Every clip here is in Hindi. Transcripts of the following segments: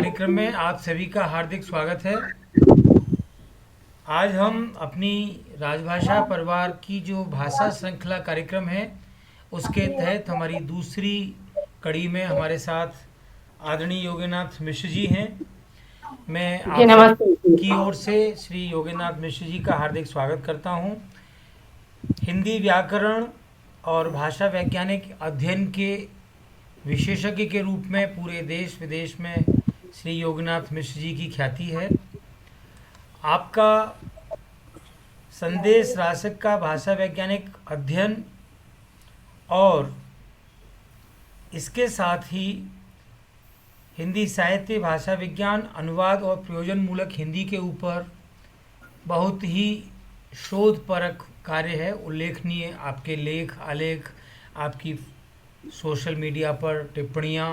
कार्यक्रम में आप सभी का हार्दिक स्वागत है। आज हम अपनी राजभाषा परिवार की जो भाषा श्रृंखला कार्यक्रम है उसके तहत हमारी दूसरी कड़ी में हमारे साथ आदरणीय योगीनाथ मिश्र जी हैं। मैं जी आप सब नमस्ते जी। की ओर से श्री योगीनाथ मिश्र जी का हार्दिक स्वागत करता हूं। हिंदी व्याकरण और भाषा वैज्ञानिक अध्ययन के विशेषज्ञ के रूप में पूरे देश विदेश में श्री योगीनाथ मिश्र जी की ख्याति है। आपका संदेश राशक का भाषा वैज्ञानिक अध्ययन और इसके साथ ही हिंदी साहित्य भाषा विज्ञान अनुवाद और प्रयोजन मूलक हिंदी के ऊपर बहुत ही शोधपरक कार्य है। उल्लेखनीय आपके लेख आलेख, आपकी सोशल मीडिया पर टिप्पणियाँ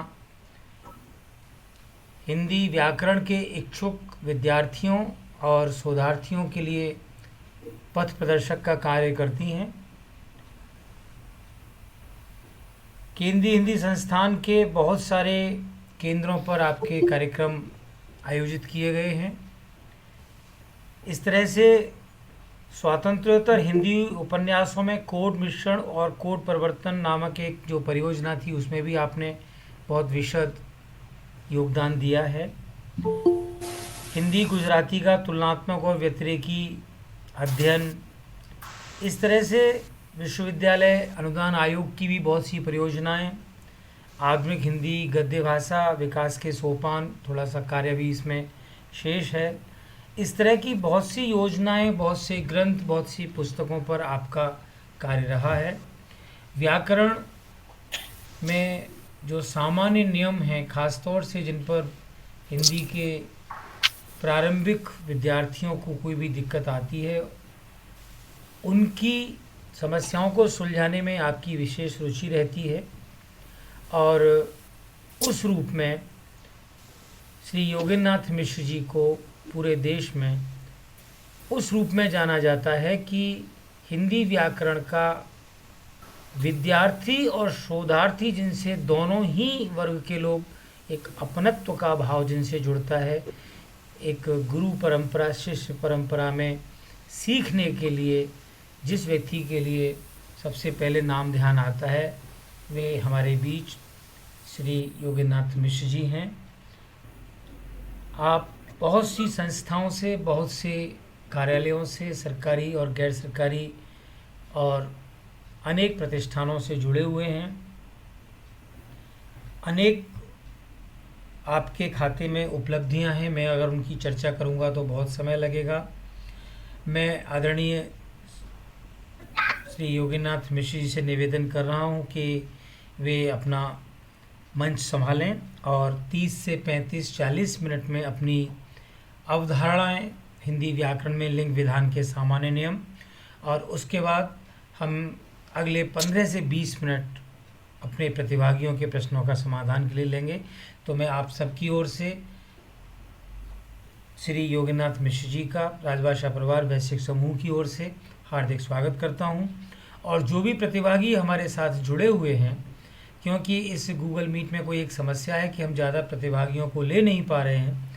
हिंदी व्याकरण के इच्छुक विद्यार्थियों और शोधार्थियों के लिए पथ प्रदर्शक का कार्य करती हैं। केंद्रीय हिंदी संस्थान के बहुत सारे केंद्रों पर आपके कार्यक्रम आयोजित किए गए हैं। इस तरह से स्वातंत्र्योत्तर हिंदी उपन्यासों में कोड मिश्रण और कोड परिवर्तन नामक एक जो परियोजना थी उसमें भी आपने बहुत विशद योगदान दिया है। हिंदी गुजराती का तुलनात्मक और व्यतिरेकी अध्ययन, इस तरह से विश्वविद्यालय अनुदान आयोग की भी बहुत सी परियोजनाएं, आधुनिक हिंदी गद्य भाषा विकास के सोपान, थोड़ा सा कार्य भी इसमें शेष है। इस तरह की बहुत सी योजनाएं, बहुत से ग्रंथ, बहुत सी पुस्तकों पर आपका कार्य रहा है। व्याकरण में जो सामान्य नियम हैं, खासतौर से जिन पर हिंदी के प्रारंभिक विद्यार्थियों को कोई भी दिक्कत आती है, उनकी समस्याओं को सुलझाने में आपकी विशेष रुचि रहती है। और उस रूप में श्री योगीनाथ मिश्र जी को पूरे देश में उस रूप में जाना जाता है कि हिंदी व्याकरण का विद्यार्थी और शोधार्थी, जिनसे दोनों ही वर्ग के लोग एक अपनत्व का भाव जिनसे जुड़ता है, एक गुरु परंपरा शिष्य परंपरा में सीखने के लिए जिस व्यक्ति के लिए सबसे पहले नाम ध्यान आता है, वे हमारे बीच श्री योगीनाथ मिश्र जी हैं। आप बहुत सी संस्थाओं से, बहुत से कार्यालयों से, सरकारी और गैर सरकारी और अनेक प्रतिष्ठानों से जुड़े हुए हैं। अनेक आपके खाते में उपलब्धियां हैं। मैं अगर उनकी चर्चा करूंगा तो बहुत समय लगेगा। मैं आदरणीय श्री योगीनाथ मिश्र जी से निवेदन कर रहा हूं कि वे अपना मंच संभालें और 30 से 35-40 मिनट में अपनी अवधारणाएं हिंदी व्याकरण में लिंग विधान के सामान्य नियम, और उसके बाद हम अगले 15 से 20 मिनट अपने प्रतिभागियों के प्रश्नों का समाधान के लिए लेंगे। तो मैं आप सबकी ओर से श्री योगीनाथ मिश्र जी का राजभाषा परिवार वैश्विक समूह की ओर से हार्दिक स्वागत करता हूं। और जो भी प्रतिभागी हमारे साथ जुड़े हुए हैं, क्योंकि इस गूगल मीट में कोई एक समस्या है कि हम ज़्यादा प्रतिभागियों को ले नहीं पा रहे हैं,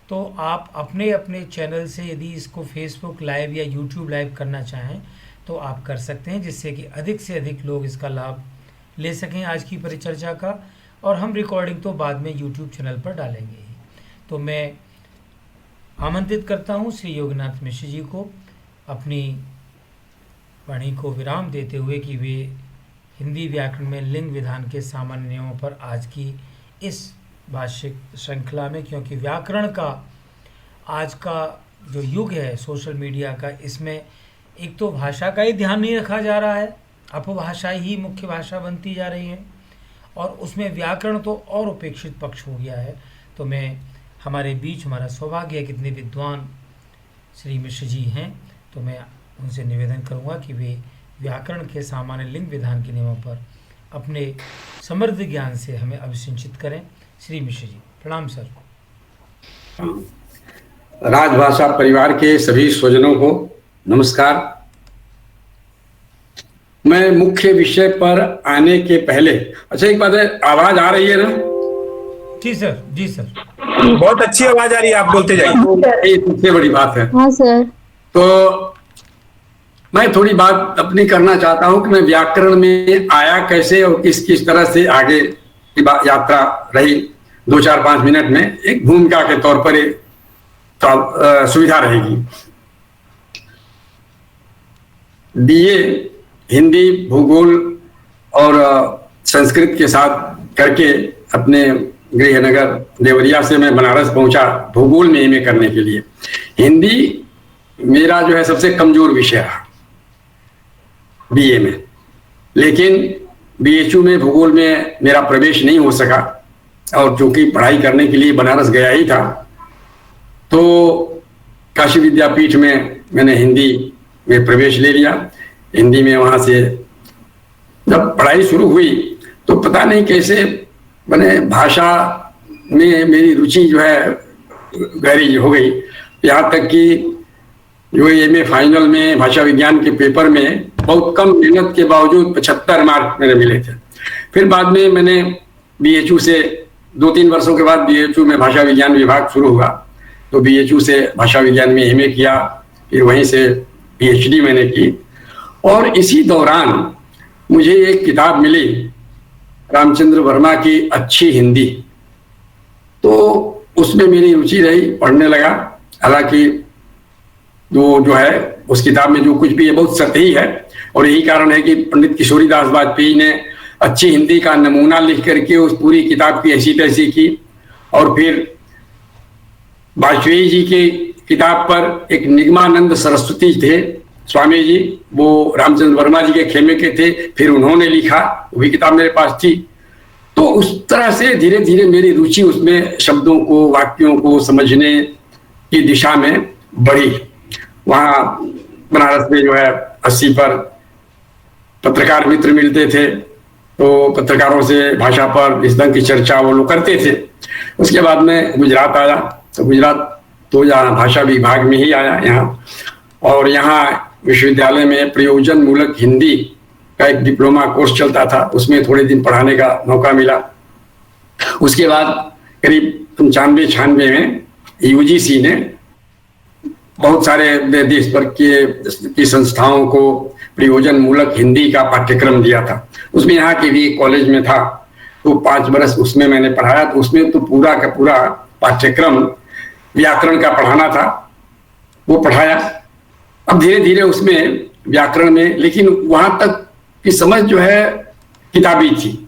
तो आप अपने अपने चैनल से यदि इसको फेसबुक लाइव या यूट्यूब लाइव करना चाहें तो आप कर सकते हैं, जिससे कि अधिक से अधिक लोग इसका लाभ ले सकें आज की परिचर्चा का। और हम रिकॉर्डिंग तो बाद में यूट्यूब चैनल पर डालेंगे ही। तो मैं आमंत्रित करता हूं श्री योगीनाथ मिश्र जी को अपनी वाणी को विराम देते हुए कि वे हिंदी व्याकरण में लिंग विधान के सामान्य नियमों पर आज की इस भाषिक श्रृंखला में, क्योंकि व्याकरण का आज का जो युग है सोशल मीडिया का, इसमें एक तो भाषा का ही ध्यान नहीं रखा जा रहा है, अपभाषा ही मुख्य भाषा बनती जा रही है, और उसमें व्याकरण तो और उपेक्षित पक्ष हो गया है। तो मैं हमारे बीच हमारा सौभाग्य है, कितने विद्वान श्री मिश्र जी हैं, तो मैं उनसे निवेदन करूंगा कि वे व्याकरण के सामान्य लिंग विधान के नियमों पर अपने समृद्ध ज्ञान से हमें अभिसिंचित करें। श्री मिश्र जी, प्रणाम सर। राजभाषा परिवार के सभी स्वजनों को नमस्कार। मैं मुख्य विषय पर आने के पहले, अच्छा एक बात है, आवाज आ रही है ना? जी सर, जी सर। बहुत अच्छी आवाज आ रही है, आप बोलते जाइए। ये सबसे बड़ी बात है। हाँ सर। तो मैं थोड़ी बात अपनी करना चाहता हूं कि मैं व्याकरण में आया कैसे और किस किस तरह से आगे की यात्रा रही। 2-4-5 मिनट में एक भूमिका के तौर पर तो सुविधा रहेगी। बीए हिंदी, भूगोल और संस्कृत के साथ करके अपने गृहनगर देवरिया से मैं बनारस पहुंचा भूगोल में एमए करने के लिए। हिंदी मेरा जो है सबसे कमजोर विषय रहा बीए में, लेकिन बीएचयू में भूगोल में मेरा प्रवेश नहीं हो सका, और चूंकि पढ़ाई करने के लिए बनारस गया ही था, तो काशी विद्यापीठ में मैंने हिंदी में प्रवेश ले लिया। हिंदी में वहाँ से जब पढ़ाई शुरू हुई तो पता नहीं कैसे मैंने भाषा में मेरी रुचि जो है गहरी हो गई। यहाँ तक कि जो एमए फाइनल में भाषा विज्ञान के पेपर में बहुत कम मेहनत के बावजूद 75 मार्क मेरे मिले थे। फिर बाद में मैंने बीएचयू से 2-3 वर्षों के बाद बीएचयू में भाषा विज्ञान विभाग शुरू हुआ, तो बीएचयू से भाषा विज्ञान में एमए किया, फिर वहीं से पीएचडी मैंने की। और इसी दौरान मुझे एक किताब मिली रामचंद्र वर्मा की अच्छी हिंदी, तो उसमें मेरी रुचि रही, पढ़ने लगा। हालांकि जो है उस किताब में जो कुछ भी है बहुत सतही है, और यही कारण है कि पंडित किशोरीदास वाजपेयी ने अच्छी हिंदी का नमूना लिख करके उस पूरी किताब की ऐसी तैसी की। और फिर वाजपेयी जी की किताब पर एक निगमानंद सरस्वती थे स्वामी जी, वो रामचंद्र वर्मा जी के खेमे के थे, फिर उन्होंने लिखा, वो भी किताब मेरे पास थी। तो उस तरह से धीरे धीरे मेरी रुचि उसमें शब्दों को, वाक्यों को समझने की दिशा में बढ़ी। वहाँ बनारस में जो है 80 पर पत्रकार मित्र मिलते थे, तो पत्रकारों से भाषा पर इस ढंग की चर्चा वो लोग करते थे। उसके बाद में गुजरात आया, तो गुजरात तो यहाँ भाषा विभाग में ही आया यहाँ, और यहाँ विश्वविद्यालय में प्रयोजन मूलक हिंदी का एक डिप्लोमा कोर्स चलता था, उसमें थोड़े दिन पढ़ाने का मौका मिला। उसके बाद करीब 95-96 में यूजीसी ने बहुत सारे देश भर की संस्थाओं को प्रयोजन मूलक हिंदी का पाठ्यक्रम दिया था। उसमें यहाँ के भी कॉलेज में था, तो 5 बरस उसमें मैंने पढ़ाया। तो उसमें तो पूरा का पूरा पाठ्यक्रम व्याकरण का पढ़ाना था, वो पढ़ाया। अब धीरे धीरे उसमें व्याकरण में, लेकिन वहां तक की समझ जो है किताबी थी।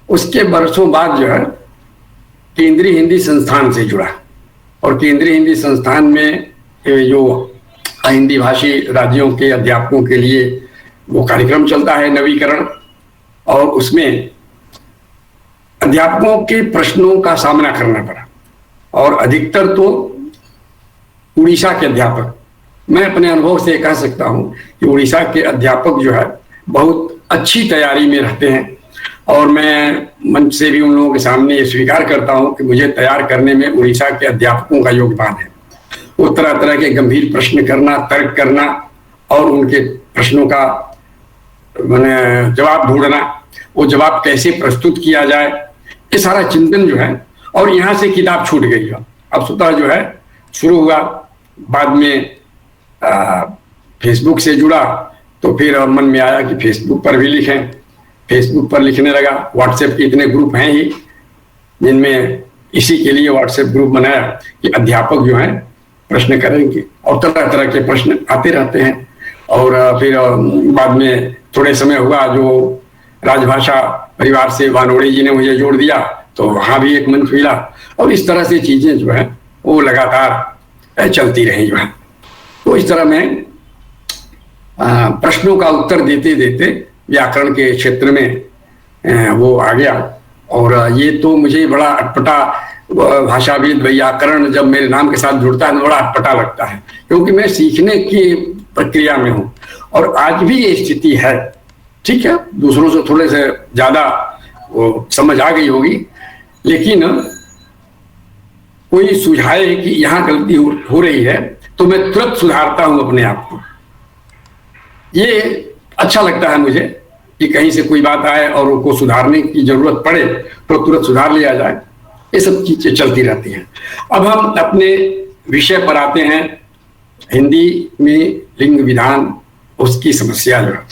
उसके बरसों बाद जो है केंद्रीय हिंदी संस्थान से जुड़ा, और केंद्रीय हिंदी संस्थान में जो हिंदी भाषी राज्यों के अध्यापकों के लिए वो कार्यक्रम चलता है नवीकरण, और उसमें अध्यापकों के प्रश्नों का सामना करना पड़ा। और अधिकतर तो उड़ीसा के अध्यापक, मैं अपने अनुभव से कह सकता हूं कि उड़ीसा के अध्यापक जो है बहुत अच्छी तैयारी में रहते हैं, और मैं मंच से भी उन लोगों के सामने ये स्वीकार करता हूं कि मुझे तैयार करने में उड़ीसा के अध्यापकों का योगदान है। वो तरह तरह के गंभीर प्रश्न करना, तर्क करना, और उनके प्रश्नों का मैंने जवाब ढूंढना, वो जवाब कैसे प्रस्तुत किया जाए, ये सारा चिंतन जो है। और यहाँ से किताब छूट गई है। अब स्वतः जो है शुरू हुआ, बाद में फेसबुक से जुड़ा, तो फिर मन में आया कि फेसबुक पर भी लिखें। फेसबुक पर लिखने लगा। व्हाट्सएप के इतने ग्रुप हैं ही, जिनमें इसी के लिए व्हाट्सएप ग्रुप बनाया कि अध्यापक जो हैं प्रश्न करेंगे, और तरह तरह के प्रश्न आते रहते हैं। और फिर बाद में थोड़े समय हुआ, जो राजभाषा परिवार से वानोड़े जी ने मुझे जोड़ दिया, तो वहाँ भी एक मंच मिला, और इस तरह से चीजें जो है वो लगातार चलती रही जो है। तो इस तरह में प्रश्नों का उत्तर देते देते व्याकरण के क्षेत्र में वो आ गया। और ये तो मुझे बड़ा अटपटा, भाषाविद व्याकरण जब मेरे नाम के साथ जुड़ता है तो बड़ा अटपटा लगता है, क्योंकि मैं सीखने की प्रक्रिया में हूँ, और आज भी ये स्थिति है। ठीक है, दूसरों से थोड़े से ज्यादा वो समझ आ गई होगी, लेकिन कोई सुझाए कि यहाँ गलती हो रही है तो मैं तुरंत सुधारता हूं अपने आप को। ये अच्छा लगता है मुझे कि कहीं से कोई बात आए और उसको सुधारने की जरूरत पड़े तो तुरंत सुधार लिया जाए। ये सब चीजें चलती रहती हैं। अब हम अपने विषय पर आते हैं, हिंदी में लिंग विधान, उसकी समस्या जो है,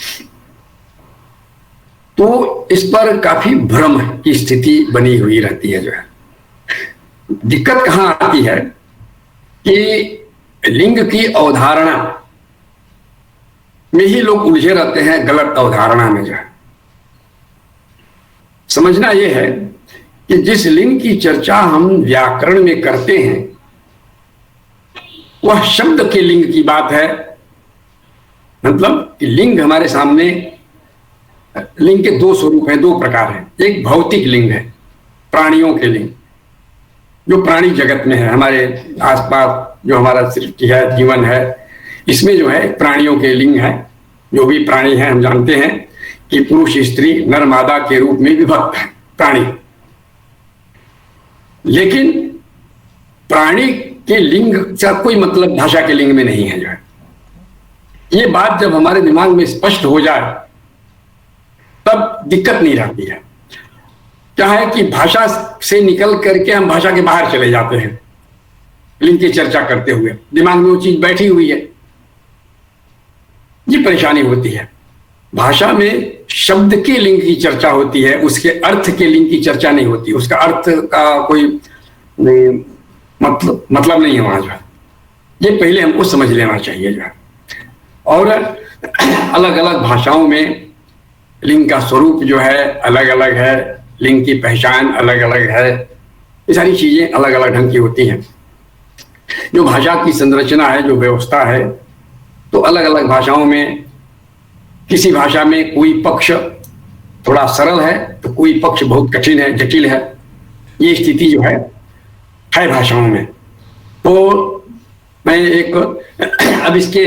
तो इस पर काफी भ्रम की स्थिति बनी हुई रहती है। जो है दिक्कत कहां आती है कि लिंग की अवधारणा में ही लोग उलझे रहते हैं, गलत अवधारणा में। जो है समझना यह है कि जिस लिंग की चर्चा हम व्याकरण में करते हैं वह शब्द के लिंग की बात है। मतलब कि लिंग हमारे सामने, लिंग के दो स्वरूप हैं, दो प्रकार हैं। एक भौतिक लिंग है, प्राणियों के लिंग, जो प्राणी जगत में है, हमारे आसपास जो हमारा सृष्टि है, जीवन है, इसमें जो है प्राणियों के लिंग है। जो भी प्राणी हैं हम जानते हैं कि पुरुष स्त्री नर मादा के रूप में विभक्त है प्राणी। लेकिन प्राणी के लिंग का कोई मतलब भाषा के लिंग में नहीं है। जो है ये बात जब हमारे दिमाग में स्पष्ट हो जाए तब दिक्कत नहीं रहती है। क्या है कि भाषा से निकल करके हम भाषा के बाहर चले जाते हैं लिंग की चर्चा करते हुए, दिमाग में वो चीज बैठी हुई है, ये परेशानी होती है। भाषा में शब्द के लिंग की चर्चा होती है, उसके अर्थ के लिंग की चर्चा नहीं होती। उसका अर्थ का कोई मतलब नहीं है वहां। जो है ये पहले हमको समझ लेना चाहिए। जो है और अलग अलग भाषाओं में लिंग का स्वरूप जो है अलग अलग है, लिंग की पहचान अलग अलग है, ये सारी चीजें अलग अलग ढंग की होती हैं। जो भाषा की संरचना है, जो व्यवस्था है, तो अलग अलग भाषाओं में किसी भाषा में कोई पक्ष थोड़ा सरल है तो कोई पक्ष बहुत कठिन है, जटिल है। ये स्थिति जो है भाषाओं में। तो मैं एक अब इसके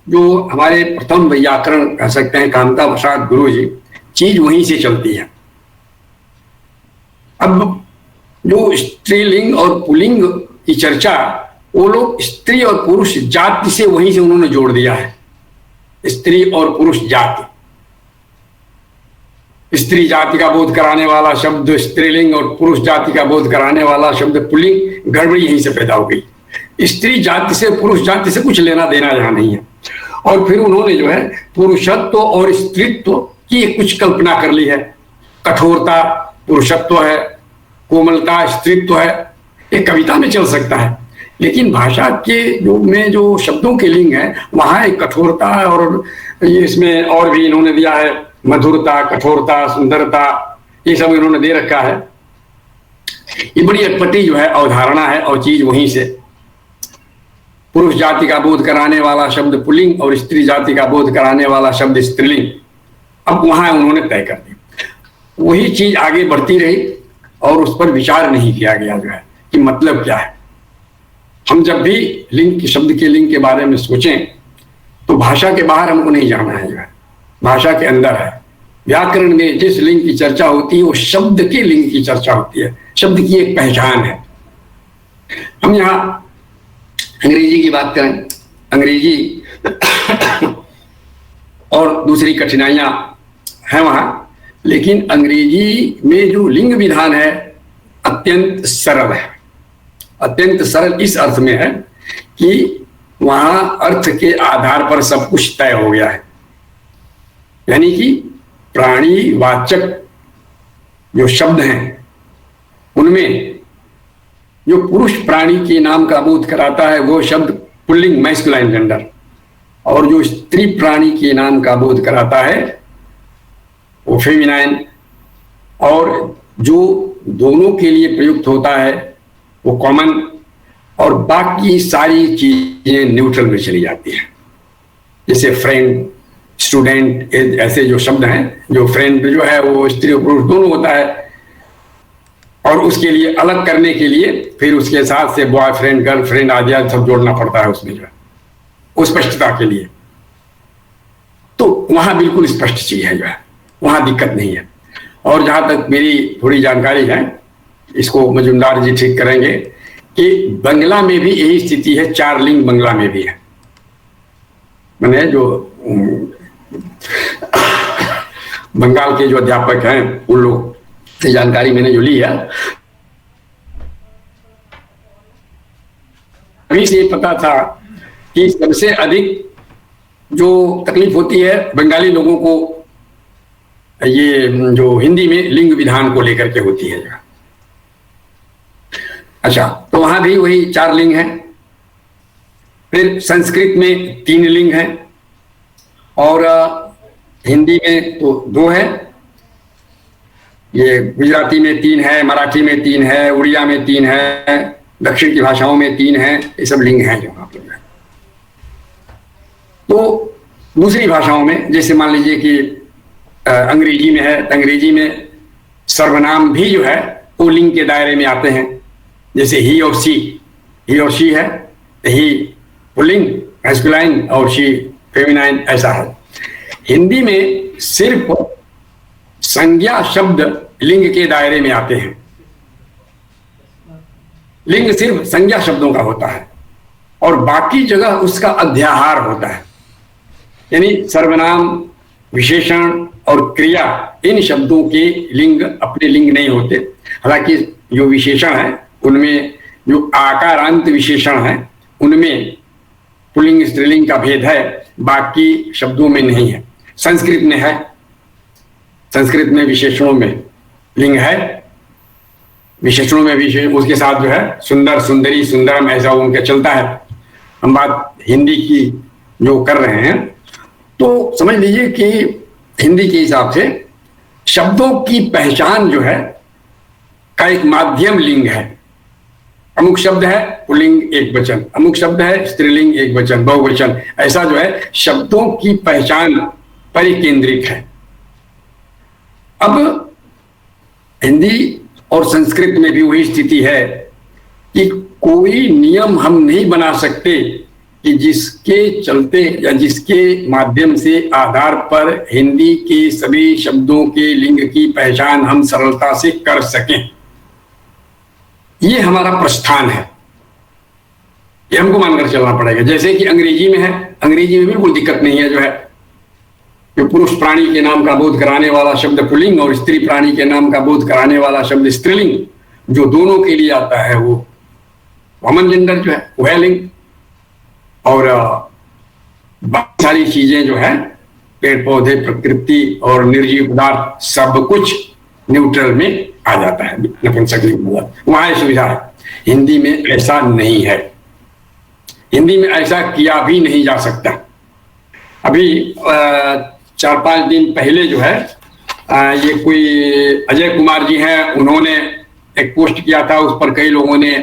जो हमारे प्रथम व्याकरण कह सकते हैं कामता प्रसाद गुरु जी, चीज वहीं से चलती है। अब जो स्त्रीलिंग और पुल्लिंग की चर्चा, वो लोग स्त्री और पुरुष जाति से वहीं से उन्होंने जोड़ दिया है। स्त्री और पुरुष जाति, स्त्री जाति का बोध कराने वाला शब्द स्त्रीलिंग और पुरुष जाति का बोध कराने वाला शब्द पुल्लिंग, गड़बड़ी यहीं से पैदा हो गई। स्त्री जाति से पुरुष जाति से कुछ लेना देना यहां नहीं है। और फिर उन्होंने जो है पुरुषत्व और स्त्रीत्व की कुछ कल्पना कर ली है। कठोरता पुरुषत्व है, कोमलता स्त्रीत्व है। एक कविता में चल सकता है, लेकिन भाषा के जो शब्दों के लिंग है वहां एक कठोरता है, और ये इसमें और भी इन्होंने दिया है मधुरता, कठोरता, सुंदरता, ये सब इन्होंने दे रखा है। ये बड़ी अटपटी जो है अवधारणा है, और चीज वहीं से पुरुष जाति का बोध कराने वाला शब्द पुल्लिंग और स्त्री जाति का बोध कराने वाला शब्द स्त्रीलिंग, अब वहां उन्होंने तय कर दी। वही चीज आगे बढ़ती रही और उस पर विचार नहीं किया गया जो है कि मतलब क्या है। हम जब भी लिंग के शब्द के लिंग के बारे में सोचें तो भाषा के बाहर हमको नहीं जाना है, जो है भाषा के अंदर है। व्याकरण में जिस लिंग की चर्चा होती है वो शब्द के लिंग की चर्चा होती है, शब्द की एक पहचान है। हम यहाँ अंग्रेजी की बात करें, अंग्रेजी और दूसरी कठिनाइयां हैं वहां, लेकिन अंग्रेजी में जो लिंग विधान है अत्यंत सरल है। अत्यंत सरल इस अर्थ में है कि वहां अर्थ के आधार पर सब कुछ तय हो गया है। यानी कि प्राणीवाचक जो शब्द हैं उनमें जो पुरुष प्राणी के नाम का बोध कराता है वो शब्द पुल्लिंग मैस्कुलाइन जेंडर, और जो स्त्री प्राणी के नाम का बोध कराता है वो फेमिनाइन, और जो दोनों के लिए प्रयुक्त होता है वो कॉमन, और बाकी सारी चीजें न्यूट्रल में चली जाती हैं। जैसे फ्रेंड, स्टूडेंट, ऐसे जो शब्द हैं, जो फ्रेंड जो है वो स्त्री और पुरुष दोनों होता है, और उसके लिए अलग करने के लिए फिर उसके साथ से बॉयफ्रेंड, गर्लफ्रेंड आदि सब जोड़ना पड़ता है उसमें जो है, उस स्पष्टता के लिए। तो वहां बिल्कुल स्पष्ट चीज है जो है, वहां दिक्कत नहीं है। और जहां तक मेरी थोड़ी जानकारी है, इसको मजुमदार जी ठीक करेंगे, कि बंगला में भी यही स्थिति है, 4 लिंग बंगला में भी है। मैंने जो बंगाल के जो अध्यापक हैं उन लोग से जानकारी मैंने जो ली है, अभी से पता था कि सबसे अधिक जो तकलीफ होती है बंगाली लोगों को, ये जो हिंदी में लिंग विधान को लेकर के होती है। अच्छा, तो वहां भी वही 4 लिंग हैं। फिर संस्कृत में 3 लिंग हैं और हिंदी में तो 2 है। ये गुजराती में 3 है, मराठी में 3 है, उड़िया में 3 है, दक्षिण की भाषाओं में 3 है। ये सब लिंग हैं जो वहां पर। तो दूसरी भाषाओं में जैसे मान लीजिए कि अंग्रेजी में है, तो अंग्रेजी में सर्वनाम भी जो है वो लिंग के दायरे में आते हैं। जैसे ही और शी है, ही पुल्लिंग मैस्कुलाइन और शी फेमिनाइन, ऐसा है। हिंदी में सिर्फ संज्ञा शब्द लिंग के दायरे में आते हैं। लिंग सिर्फ संज्ञा शब्दों का होता है और बाकी जगह उसका अध्याहार होता है। यानी सर्वनाम, विशेषण और क्रिया, इन शब्दों के लिंग अपने लिंग नहीं होते। हालांकि जो विशेषण है उनमें जो आकारांत विशेषण है उनमें पुल्लिंग स्त्रीलिंग का भेद है, बाकी शब्दों में नहीं है। संस्कृत में है, संस्कृत में विशेषणों में लिंग है, विशेषणों में विशेष, उसके साथ जो है सुंदर, सुंदरी, सुंदरम, ऐसा उनका चलता है। हम बात हिंदी की जो कर रहे हैं, तो समझ लीजिए कि हिंदी के हिसाब से शब्दों की पहचान जो है का एक माध्यम लिंग है। अमुक शब्द है पुल्लिंग एक वचन, अमुक शब्द है स्त्रीलिंग एक वचन, बहुवचन, ऐसा जो है शब्दों की पहचान परिकेंद्रित है। अब हिंदी और संस्कृत में भी वही स्थिति है कि कोई नियम हम नहीं बना सकते कि जिसके चलते या जिसके माध्यम से आधार पर हिंदी के सभी शब्दों के लिंग की पहचान हम सरलता से कर सकें। ये हमारा प्रस्थान है, ये हमको मानकर चलना पड़ेगा। जैसे कि अंग्रेजी में है, अंग्रेजी में बिल्कुल दिक्कत नहीं है, जो है कि पुरुष प्राणी के नाम का बोध कराने वाला शब्द पुल्लिंग और स्त्री प्राणी के नाम का बोध कराने वाला शब्द स्त्रीलिंग, जो दोनों के लिए आता है वो कॉमन जेंडर जो है वह लिंग। और बाकी सारी चीजें जो है पेड़ पौधे, प्रकृति और निर्जीव पदार्थ सब कुछ न्यूट्रल में आ जाता है, नपुंसक लिंग वहां सुविधा है। हिंदी में ऐसा नहीं है, हिंदी में ऐसा किया भी नहीं जा सकता। अभी 4-5 दिन पहले जो है ये कोई अजय कुमार जी हैं, उन्होंने एक पोस्ट किया था, उस पर कई लोगों ने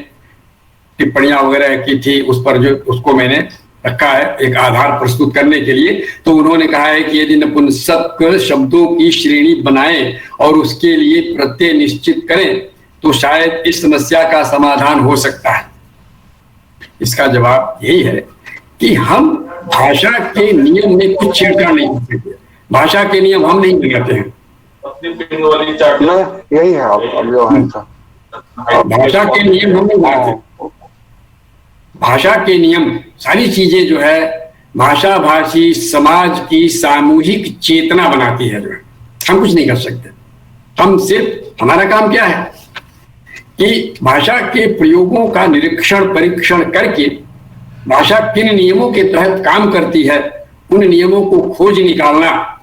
टिप्पणियां वगैरह की थी, उस पर जो उसको मैंने रखा है एक आधार प्रस्तुत करने के लिए। तो उन्होंने कहा है कि यदि नपुंसक शब्दों की श्रेणी बनाएं और उसके लिए प्रत्यय निश्चित करें तो शायद इस समस्या का समाधान हो सकता है। इसका जवाब यही है कि हम भाषा के नियम में कुछ छेड़छाड़ नहीं कर सकते। भाषा के नियम हम नहीं बनाते हैं, यही है अब जो है भाषा के नियम हम नहीं बनाते। भाषा के नियम सारी चीजें जो है भाषा भाषी समाज की सामूहिक चेतना बनाती है, जो है हम कुछ नहीं कर सकते। हम सिर्फ, हमारा काम क्या है कि भाषा के प्रयोगों का निरीक्षण परीक्षण करके भाषा किन नियमों के तहत काम करती है उन नियमों को खोज निकालना,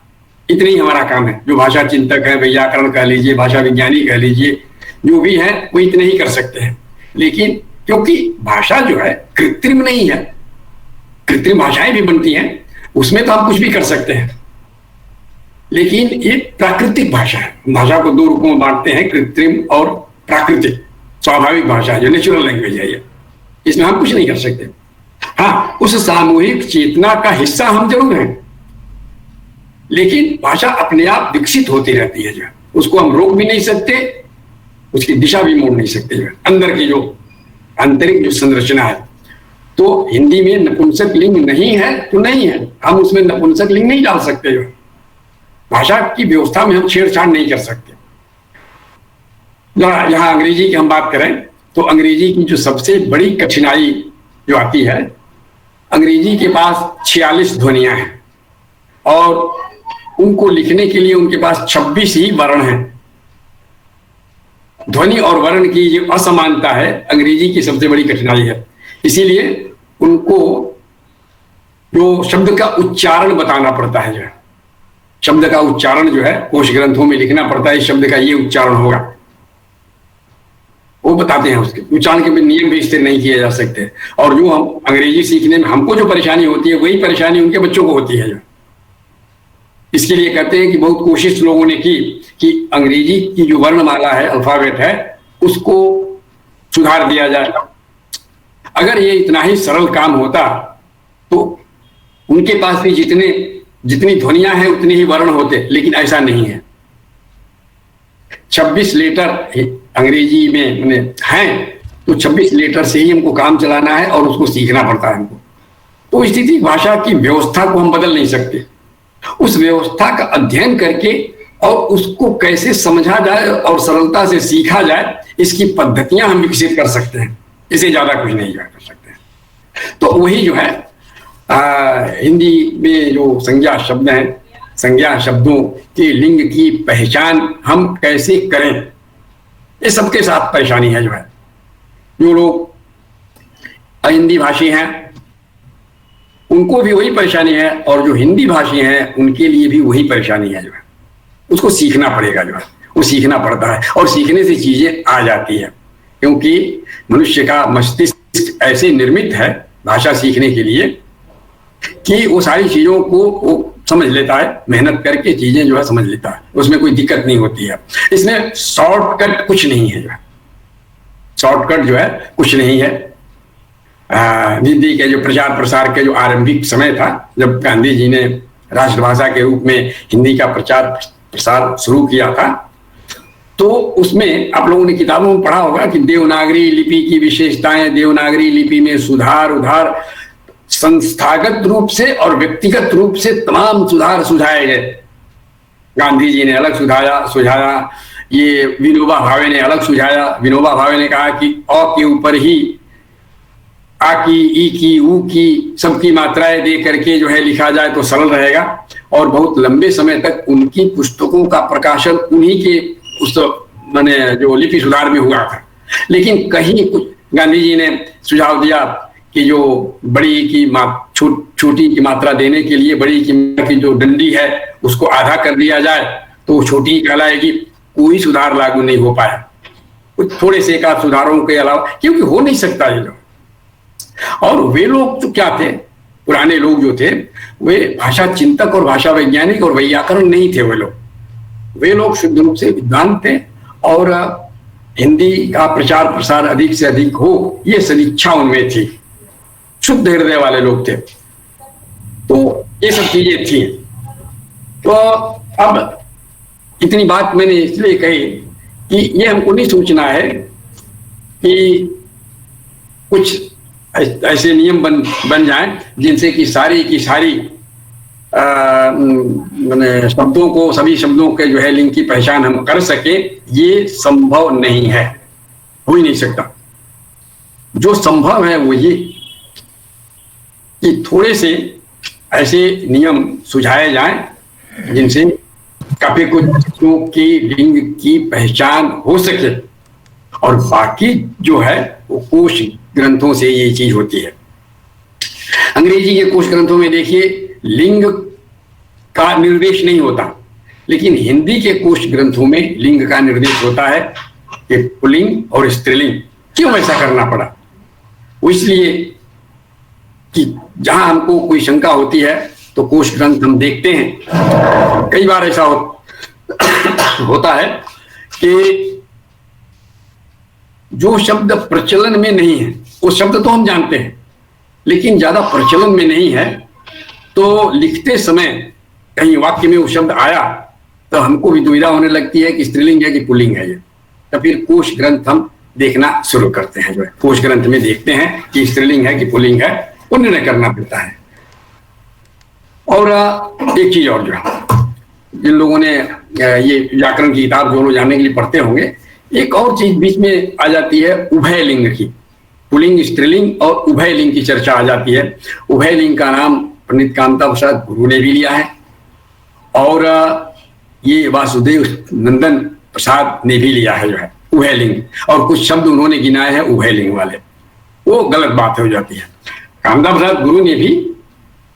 इतना ही हमारा काम है। जो भाषा चिंतक है, व्याकरण कह लीजिए, भाषा विज्ञानी कह लीजिए, जो भी है वो इतने ही कर सकते हैं। लेकिन क्योंकि भाषा जो है कृत्रिम नहीं है, कृत्रिम भाषाएं भी बनती हैं, उसमें तो हम कुछ भी कर सकते हैं, लेकिन ये प्राकृतिक भाषा है। भाषा को 2 रूपों में बांटते हैं, कृत्रिम और प्राकृतिक। स्वाभाविक भाषा जो नेचुरल लैंग्वेज है, ये इसमें हम कुछ नहीं कर सकते। हाँ, उस सामूहिक चेतना का हिस्सा हम जरूर हैं, लेकिन भाषा अपने आप विकसित होती रहती है, जो उसको हम रोक भी नहीं सकते, उसकी दिशा भी मोड़ नहीं सकते। जो अंदर की जो आंतरिक जो संरचना है, तो हिंदी में नपुंसक लिंग नहीं है तो नहीं है, हम उसमें नपुंसक लिंग नहीं डाल सकते। जो भाषा की व्यवस्था में हम छेड़छाड़ नहीं कर सकते। यहाँ अंग्रेजी की हम बात करें तो अंग्रेजी की जो सबसे बड़ी कठिनाई जो आती है, अंग्रेजी के पास 46 ध्वनियां हैं और उनको लिखने के लिए उनके पास 26 ही वर्ण हैं। ध्वनि और वर्ण की जो असमानता है अंग्रेजी की सबसे बड़ी कठिनाई है। इसीलिए उनको जो शब्द का उच्चारण बताना पड़ता है, जो है शब्द का उच्चारण जो है कोश ग्रंथों में लिखना पड़ता है, इस शब्द का ये उच्चारण होगा, वो बताते हैं। उसके उच्चारण के भी नियम भी इससे नहीं किए जा सकते। और जो हम अंग्रेजी सीखने में हमको जो परेशानी होती है वही परेशानी उनके बच्चों को होती है। जो इसके लिए कहते हैं कि बहुत कोशिश लोगों ने की कि अंग्रेजी की जो वर्णमाला है, अल्फाबेट है, उसको सुधार दिया जाए। अगर ये इतना ही सरल काम होता तो उनके पास भी जितनी ध्वनियां हैं उतने ही वर्ण होते, लेकिन ऐसा नहीं है। 26 लेटर अंग्रेजी में हैं, तो 26 लेटर से ही हमको काम चलाना है और उसको सीखना पड़ता है हमको। तो स्थिति भाषा की व्यवस्था को हम बदल नहीं सकते। उस व्यवस्था का अध्ययन करके और उसको कैसे समझा जाए और सरलता से सीखा जाए, इसकी पद्धतियां हम विकसित कर सकते हैं। इसे ज्यादा कुछ नहीं कर सकते हैं। तो वही जो है हिंदी में जो संज्ञा शब्द हैं, संज्ञा शब्दों के लिंग की पहचान हम कैसे करें, ये सबके साथ परेशानी है। जो है जो लोग अहिंदी भाषी हैं उनको भी वही परेशानी है, और जो हिंदी भाषी हैं उनके लिए भी वही परेशानी है। जो है उसको सीखना पड़ेगा, जो है वो सीखना पड़ता है, और सीखने से चीजें आ जाती है। क्योंकि मनुष्य का मस्तिष्क ऐसे निर्मित है भाषा सीखने के लिए कि वो सारी चीजों को वो समझ लेता है, मेहनत करके चीजें जो है समझ लेता है, उसमें कोई दिक्कत नहीं होती है। इसमें शॉर्टकट कुछ नहीं है। जो है शॉर्टकट जो है कुछ नहीं है। हिंदी के जो प्रचार प्रसार के जो आरंभिक समय था, जब गांधी जी ने राष्ट्रभाषा के रूप में हिंदी का प्रचार प्रसार शुरू किया था, तो उसमें आप लोगों ने किताबों में पढ़ा होगा कि देवनागरी लिपि की विशेषताएं, देवनागरी लिपि में सुधार उधार, संस्थागत रूप से और व्यक्तिगत रूप से तमाम सुधार सुझाए गए। गांधी जी ने अलग सुझाया, ये विनोबा भावे ने अलग सुझाया। विनोबा भावे ने कहा कि अ के ऊपर ही आ की, ई की, ऊ की सबकी मात्राएं दे करके जो है लिखा जाए तो सरल रहेगा। और बहुत लंबे समय तक उनकी पुस्तकों का प्रकाशन उन्हीं के उस माने जो लिपि सुधार में हुआ था। लेकिन कहीं कुछ गांधी जी ने सुझाव दिया कि जो बड़ी की छोटी की मात्रा देने के लिए बड़ी की जो डंडी है उसको आधा कर दिया जाए तो छोटी कहलाएगी। कोई सुधार लागू नहीं हो पाया, कुछ थोड़े से एक आध सुधारों के अलावा, क्योंकि हो नहीं सकता ये जो। और वे लोग तो क्या थे, पुराने लोग जो थे वे भाषा चिंतक और भाषा वैज्ञानिक और व्याकरण नहीं थे। वे लोग शुद्ध रूप से विद्वान थे, और हिंदी का प्रचार प्रसार अधिक से अधिक हो ये सदिच्छा उनमें थी। शुद्ध हृदय वाले लोग थे। तो ये सब चीजें थी। तो अब इतनी बात मैंने इसलिए कही कि ये हमको नहीं सोचना है कि कुछ ऐसे नियम बन जाएं जिनसे कि सारी की सारी मैंने शब्दों को, सभी शब्दों के जो है लिंग की पहचान हम कर सके। ये संभव नहीं है, हो ही नहीं सकता। जो संभव है वो ये कि थोड़े से ऐसे नियम सुझाए जाएं जिनसे काफी कुछ चीजों की लिंग की पहचान हो सके, और बाकी जो है वो कोश ग्रंथों से ये चीज होती है। अंग्रेजी के कोश ग्रंथों में देखिए लिंग का निर्देश नहीं होता, लेकिन हिंदी के कोश ग्रंथों में लिंग का निर्देश होता है कि पुल्लिंग और स्त्रीलिंग। क्यों ऐसा करना पड़ा? वो इसलिए कि जहां हमको कोई शंका होती है तो कोश ग्रंथ हम देखते हैं। कई बार ऐसा होता है कि जो शब्द प्रचलन में नहीं है, वो शब्द तो हम जानते हैं लेकिन ज्यादा प्रचलन में नहीं है, तो लिखते समय कहीं वाक्य में वो शब्द आया तो हमको भी दुविधा होने लगती है कि स्त्रीलिंग है कि पुल्लिंग है ये। तो फिर कोश ग्रंथ हम देखना शुरू करते हैं। जो है कोश ग्रंथ में देखते हैं कि स्त्रीलिंग है कि पुल्लिंग है, वो निर्णय करना पड़ता है। और एक चीज और, जो जिन लोगों ने ये व्याकरण की किताब जो लोग जानने के लिए पढ़ते होंगे, एक और चीज बीच में आ जाती है उभय लिंग की। पुल्लिंग, स्त्रीलिंग और उभय लिंग की चर्चा आ जाती है। उभय लिंग का नाम पंडित कामता प्रसाद गुरु ने भी लिया है, और ये वासुदेव नंदन प्रसाद ने भी लिया है जो है उभय लिंग, और कुछ शब्द उन्होंने गिनाए हैं उभय लिंग वाले। वो गलत बात हो जाती है। कामदा प्रसाद गुरु ने भी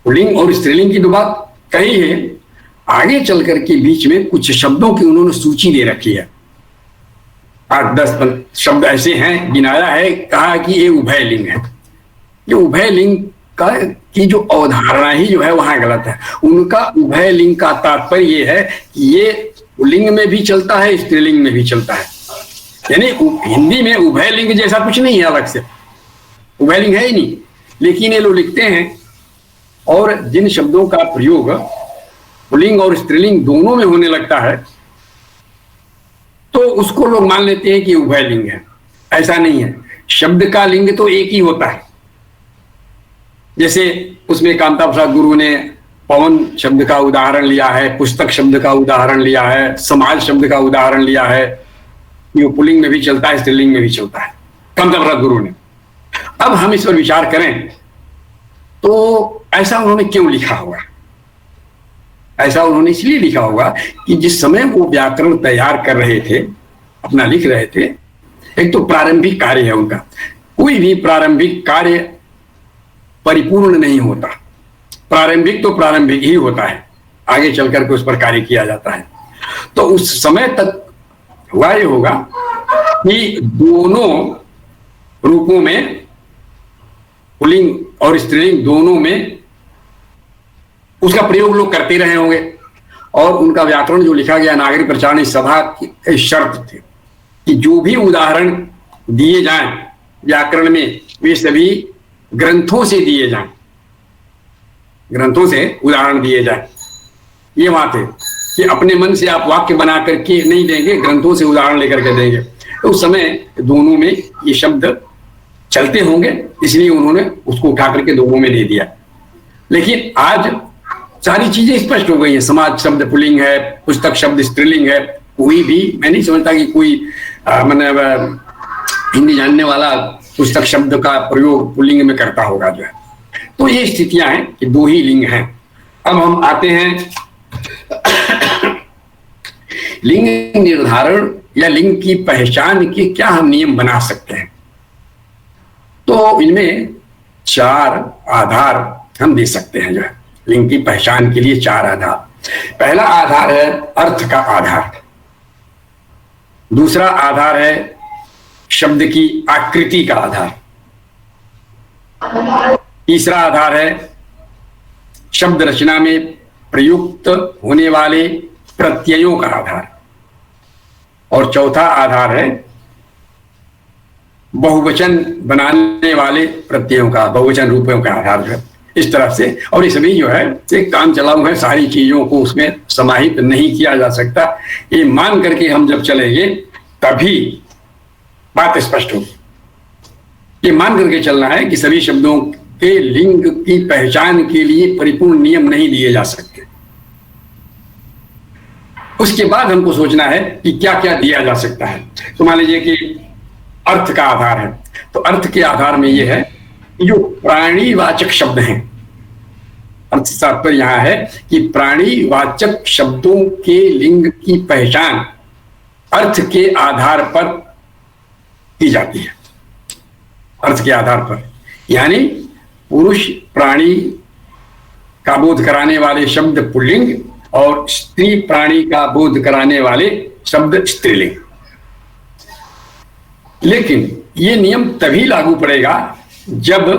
पुल्लिंग और स्त्रीलिंग की तो बात कही है, आगे चल करके बीच में कुछ शब्दों की उन्होंने सूची दे रखी है। 8-10 शब्द ऐसे हैं, गिनाया है, कहा कि ये उभय लिंग है। ये उभय लिंग का की जो अवधारणा ही जो है वहां गलत है। उनका उभय लिंग का तात्पर्य ये है कि ये लिंग में भी चलता है, स्त्रीलिंग में भी चलता है। यानी हिंदी में उभय लिंग जैसा कुछ नहीं है, अलग से उभय लिंग है ही नहीं, लेकिन ये लोग लिखते हैं। और जिन शब्दों का प्रयोग पुल्लिंग और स्त्रीलिंग दोनों में होने लगता है तो उसको लोग मान लेते हैं कि उभय लिंग है। ऐसा नहीं है, शब्द का लिंग तो एक ही होता है। जैसे उसमें कामता प्रसाद गुरु ने पवन शब्द का उदाहरण लिया है, पुस्तक शब्द का उदाहरण लिया है, समाज शब्द का उदाहरण लिया है। ये पुल्लिंग में भी चलता है, स्त्रीलिंग में भी चलता है, कामता प्रसाद गुरु ने। अब हम इस पर विचार करें तो ऐसा उन्होंने क्यों लिखा होगा? ऐसा उन्होंने इसलिए लिखा होगा कि जिस समय वो व्याकरण तैयार कर रहे थे, अपना लिख रहे थे, एक तो प्रारंभिक कार्य है उनका। कोई भी प्रारंभिक कार्य परिपूर्ण नहीं होता, प्रारंभिक तो प्रारंभिक ही होता है, आगे चल करके उस पर कार्य किया जाता है। तो उस समय तक हुआ ये होगा कि दोनों रूपों में, पुल्लिंग और स्त्रीलिंग दोनों में उसका प्रयोग लोग करते रहे होंगे। और उनका व्याकरण जो लिखा गया नागरिक प्रचारणी सभा की शर्त थी कि जो भी उदाहरण दिए जाएं व्याकरण में, वे सभी ग्रंथों से दिए जाएं, ग्रंथों से उदाहरण दिए जाए। ये बात है कि अपने मन से आप वाक्य बना करके नहीं देंगे, ग्रंथों से उदाहरण लेकर के देंगे। तो उस समय दोनों में ये शब्द चलते होंगे, इसलिए उन्होंने उसको उठा करके दोनों में दे दिया। लेकिन आज सारी चीजें स्पष्ट हो गई हैं। समाज शब्द पुल्लिंग है, पुस्तक शब्द स्त्रीलिंग है। कोई भी, मैं नहीं समझता कि कोई मतलब हिंदी जानने वाला पुस्तक शब्द का प्रयोग पुल्लिंग में करता होगा जो है। तो ये स्थितियां हैं कि दो ही लिंग हैं। अब हम आते हैं लिंग निर्धारण या लिंग की पहचान के क्या हम नियम बना सकते हैं। तो इनमें 4 आधार हम दे सकते हैं जो है लिंग की पहचान के लिए। 4 आधार। पहला आधार है अर्थ का आधार, दूसरा आधार है शब्द की आकृति का आधार, तीसरा आधार है शब्द रचना में प्रयुक्त होने वाले प्रत्ययों का आधार, और चौथा आधार है बहुवचन बनाने वाले प्रत्ययों का, बहुवचन रूपों का आधार जो है। इस तरह से, और ये सभी जो है एक काम चलाऊ है, सारी चीजों को उसमें समाहित नहीं किया जा सकता। ये मान करके हम जब चलेंगे तभी बात स्पष्ट होगी। ये मान करके चलना है कि सभी शब्दों के लिंग की पहचान के लिए परिपूर्ण नियम नहीं दिए जा सकते। उसके बाद हमको सोचना है कि क्या क्या दिया जा सकता है। तो मान लीजिए कि अर्थ का आधार है, तो अर्थ के आधार में यह है कि जो प्राणीवाचक शब्द हैं, अर्थ तात्पर्य यहां है कि प्राणीवाचक शब्दों के लिंग की पहचान अर्थ के आधार पर की जाती है। अर्थ के आधार पर, यानी पुरुष प्राणी का बोध कराने वाले शब्द पुल्लिंग और स्त्री प्राणी का बोध कराने वाले शब्द स्त्रीलिंग। लेकिन ये नियम तभी लागू पड़ेगा जब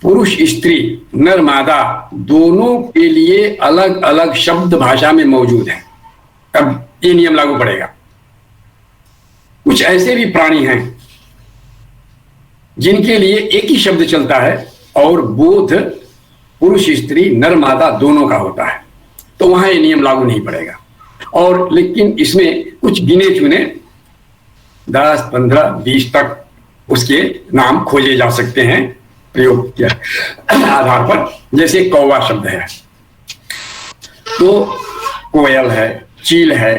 पुरुष स्त्री नर मादा दोनों के लिए अलग अलग शब्द भाषा में मौजूद है, तब ये नियम लागू पड़ेगा। कुछ ऐसे भी प्राणी हैं जिनके लिए एक ही शब्द चलता है और बोध पुरुष स्त्री नर मादा दोनों का होता है, तो वहां ये नियम लागू नहीं पड़ेगा। और लेकिन इसमें कुछ गिने चुने 10, 15, 20 तक उसके नाम खोजे जा सकते हैं प्रयोग के आधार पर। जैसे कौवा शब्द है, तो कोयल है, चील है,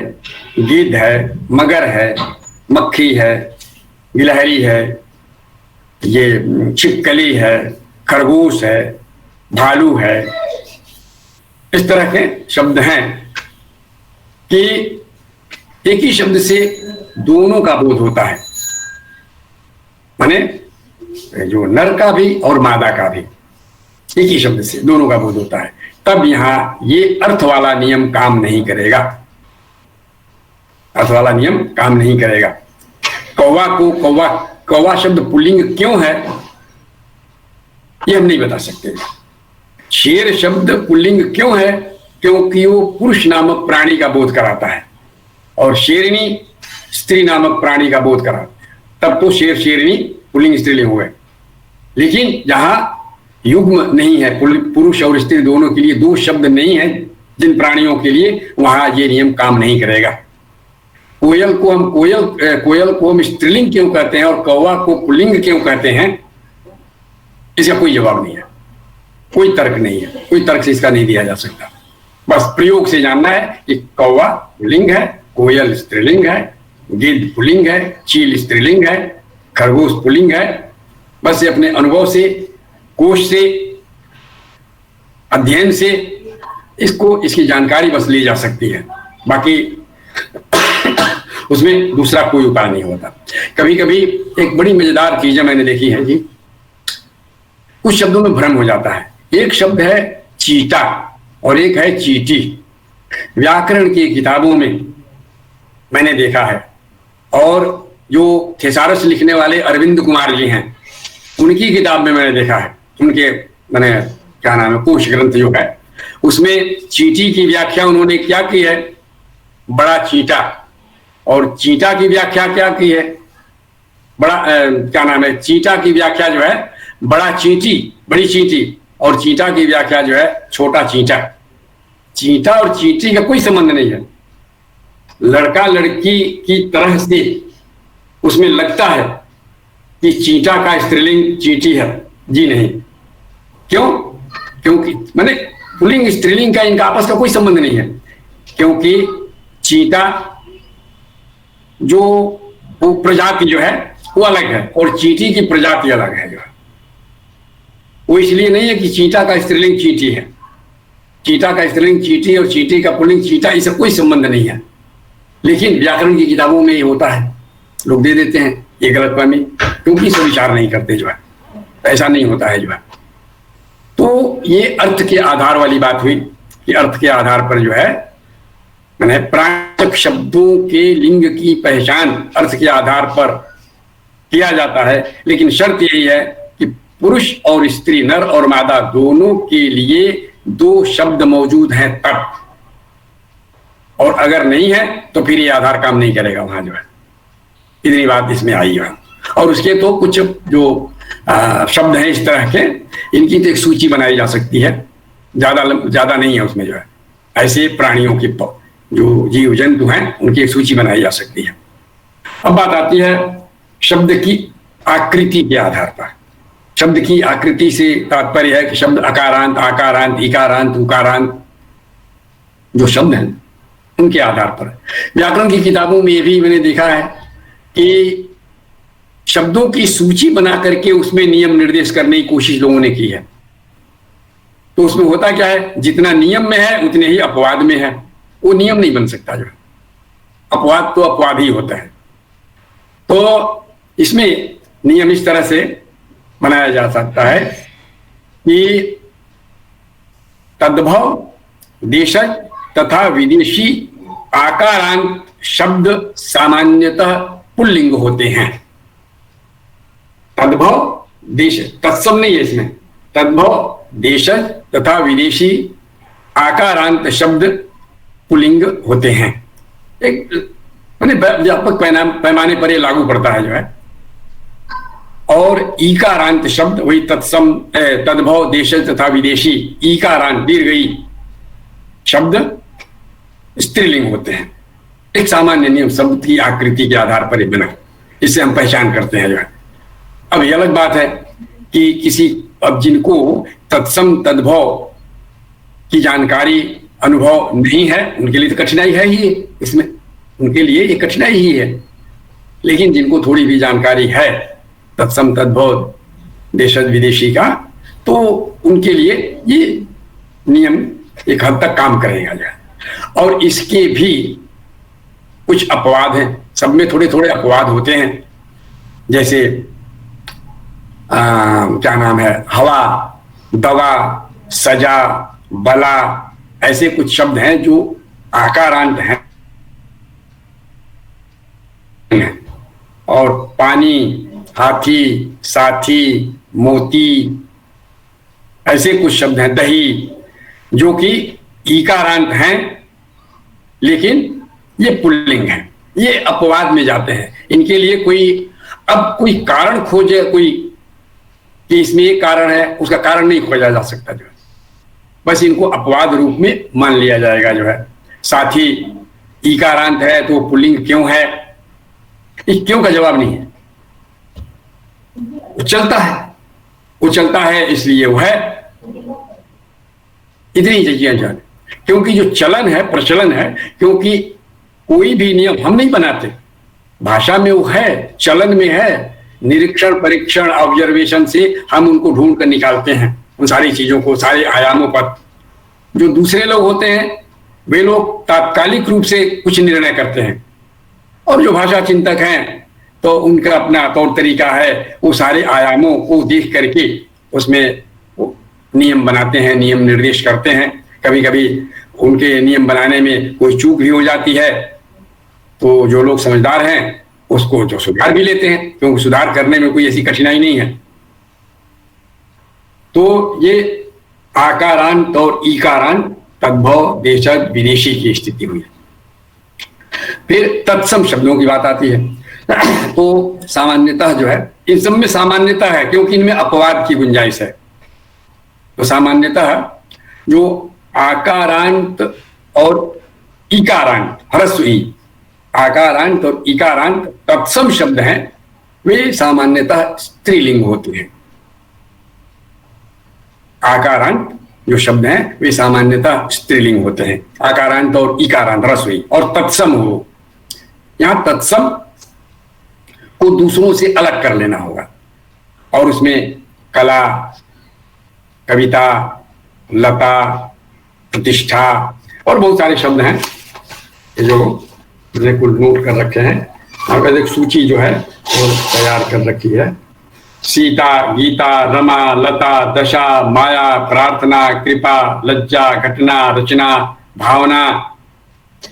गिद्ध है, मगर है, मक्खी है, गिलहरी है, ये छिपकली है, खरगोश है, भालू है। इस तरह के शब्द हैं कि एक ही शब्द से दोनों का बोध होता है। माने जो नर का भी और मादा का भी एक ही शब्द से दोनों का बोध होता है, तब यहां ये अर्थ वाला नियम काम नहीं करेगा। अर्थ वाला नियम काम नहीं करेगा। कौवा को कौवा, कौवा शब्द पुल्लिंग क्यों है ये हम नहीं बता सकते। शेर शब्द पुल्लिंग क्यों है, क्योंकि वो पुरुष नामक प्राणी का बोध कराता है और शेरनी स्त्री नामक प्राणी का बोध कराता है, तब तो शेर शेरनी पुल्लिंग स्त्रीलिंग हुए। लेकिन जहां युग्म नहीं है, पुरुष और स्त्री दोनों के लिए दो शब्द नहीं है जिन प्राणियों के लिए, वहां ये नियम काम नहीं करेगा। कोयल को हम स्त्रीलिंग क्यों कहते हैं और कौवा को पुल्लिंग क्यों कहते हैं, इसका कोई जवाब नहीं है, कोई तर्क नहीं है, कोई तर्क से इसका नहीं दिया जा सकता। बस प्रयोग से जानना है कि कौवा पुल्लिंग है, कोयल स्त्रीलिंग है, गिद्ध पुल्लिंग है, चील स्त्रीलिंग है, खरगोश पुल्लिंग है। बस ये अपने अनुभव से, कोश से, अध्ययन से इसकी जानकारी बस ली जा सकती है, बाकी उसमें दूसरा कोई उपाय नहीं होता। कभी कभी एक बड़ी मजेदार चीज मैंने देखी है जी, कुछ शब्दों में भ्रम हो जाता है। एक शब्द है चीटा और एक है चीटी। व्याकरण की किताबों में मैंने देखा है, और जो थेसारस लिखने वाले अरविंद कुमार जी हैं उनकी किताब में मैंने देखा है, उनके मैंने क्या नाम है, कोश ग्रंथ जो है, उसमें चीटी की व्याख्या उन्होंने क्या की है, बड़ा चीटा, और चीटा की व्याख्या क्या की है, बड़ा क्या नाम है, चीटा की व्याख्या जो है बड़ा चींटी, बड़ी चींटी, और चीटा की व्याख्या जो है छोटा चींटा। चींटा और चींटी का कोई संबंध नहीं है। लड़का लड़की की तरह से उसमें लगता है कि चींटा का स्त्रीलिंग चींटी है, जी नहीं। क्यों? क्योंकि माने पुल्लिंग स्त्रीलिंग का इनका आपस का कोई संबंध नहीं है, क्योंकि चींटा जो वो प्रजाति जो है वो अलग है और चींटी की प्रजाति अलग है। जो है वो इसलिए नहीं है कि चींटा का स्त्रीलिंग चींटी है। चींटा का स्त्रीलिंग चींटी और चींटी का पुल्लिंग चींटा, इससे कोई संबंध नहीं है। लेकिन व्याकरण की किताबों में ये होता है, लोग दे देते हैं ये गलतफहमी, क्योंकि इसे विचार नहीं करते, जो है ऐसा नहीं होता है। जो है तो ये अर्थ के आधार वाली बात हुई कि अर्थ के आधार पर जो है मैंने प्राचक शब्दों के लिंग की पहचान अर्थ के आधार पर किया जाता है। लेकिन शर्त यही है कि पुरुष और स्त्री, नर और मादा दोनों के लिए दो शब्द मौजूद हैं तब, और अगर नहीं है तो फिर ये आधार काम नहीं करेगा वहां। जो है इतनी बात इसमें आई है। और उसके तो कुछ जो शब्द हैं इस तरह के, इनकी तो एक सूची बनाई जा सकती है, ज्यादा नहीं है उसमें। जो है ऐसे प्राणियों की जो जीव जंतु हैं उनकी एक सूची बनाई जा सकती है। अब बात आती है शब्द की आकृति के आधार पर। शब्द की आकृति से तात्पर्य है कि शब्द अकारांत, आकारांत, इकारांत, उकारांत जो शब्द हैं उनके आधार पर। व्याकरण की किताबों में ये भी मैंने देखा है कि शब्दों की सूची बना करके उसमें नियम निर्देश करने की कोशिश लोगों ने की है। तो उसमें होता क्या है, जितना नियम में है उतने ही अपवाद में है। वो नियम नहीं बन सकता, जो अपवाद तो अपवाद ही होता है। तो इसमें नियम इस तरह से बनाया जा सकता है कि तद्भव देशज तथा विदेशी आकारांत शब्द सामान्यतः पुल्लिंग होते हैं। तद्भव देश, तत्सम नहीं है इसमें, तद्भव देशज तथा विदेशी आकारांत शब्द पुल्लिंग होते हैं। एक मैंने व्यापक पैमाने पर ये लागू पड़ता है। जो है और ईकारांत शब्द वही तत्सम, तद्भव देशज तथा विदेशी ईकारांत दीर्घ ई शब्द स्त्रीलिंग होते हैं। एक सामान्य नियम शब्द की आकृति के आधार पर बना, इससे हम पहचान करते हैं। जो है अब ये अलग बात है कि किसी, अब जिनको तत्सम तद्भव की जानकारी अनुभव नहीं है उनके लिए तो कठिनाई है ही इसमें, उनके लिए ये कठिनाई ही है। लेकिन जिनको थोड़ी भी जानकारी है तत्सम तद्भव देशज विदेशी का, तो उनके लिए ये नियम एक हद तक काम करेगा। जो है और इसके भी कुछ अपवाद हैं, सब में थोड़े थोड़े अपवाद होते हैं। जैसे क्या नाम है, हवा, दवा, सजा, बला, ऐसे कुछ शब्द हैं जो आकारांत हैं। और पानी, हाथी, साथी, मोती, ऐसे कुछ शब्द हैं, दही, जो कि ईकारांत हैं, लेकिन ये पुल्लिंग है, ये अपवाद में जाते हैं। इनके लिए कोई कारण खोजे कोई कि इसमें ये कारण है, उसका कारण नहीं खोजा जा सकता जो है, बस इनको अपवाद रूप में मान लिया जाएगा जो है। साथी ईकारांत है तो पुल्लिंग क्यों है, इस क्यों का जवाब नहीं है, वो चलता है इसलिए वो है। इतनी चीजें जाने, क्योंकि जो चलन है, प्रचलन है, क्योंकि कोई भी नियम हम नहीं बनाते, भाषा में वो है, चलन में है, निरीक्षण, परीक्षण, ऑब्जर्वेशन से हम उनको ढूंढ कर निकालते हैं उन सारी चीजों को, सारे आयामों पर। जो दूसरे लोग होते हैं वे लोग तात्कालिक रूप से कुछ निर्णय करते हैं, और जो भाषा चिंतक हैं तो उनका अपना तौर तरीका है, वो सारे आयामों को देख करके उसमें नियम बनाते हैं, नियम निर्देश करते हैं। कभी कभी उनके नियम बनाने में कोई चूक भी हो जाती है, तो जो लोग समझदार हैं उसको जो सुधार भी लेते हैं, क्योंकि सुधार करने में कोई ऐसी कठिनाई नहीं है। तो ये आकारांत और ईकारांत तद्भव देशज विदेशी की स्थिति हुई। फिर तत्सम शब्दों की बात आती है। तो सामान्यतः जो है, इन सब में सामान्यता है क्योंकि इनमें अपवाद की गुंजाइश है। तो सामान्यतः जो आकारांत और इकारांत, ह्रस्व ई, आकारांत और इकारांत तत्सम शब्द हैं, वे सामान्यतः स्त्रीलिंग होते हैं। आकारांत जो शब्द हैं वे सामान्यतः स्त्रीलिंग होते हैं, आकारांत और इकारांत, ह्रस्व ई। और तत्सम हो, यहां तत्सम को दूसरों से अलग कर लेना होगा, और उसमें कला, कविता, लता, प्रतिष्ठा और बहुत सारे शब्द हैं जो मैंने कुल नोट कर रखे हैं। और एक सूची जो है वो तैयार कर रखी है। सीता, गीता, रमा, लता, दशा, माया, प्रार्थना, कृपा, लज्जा, घटना, रचना, भावना,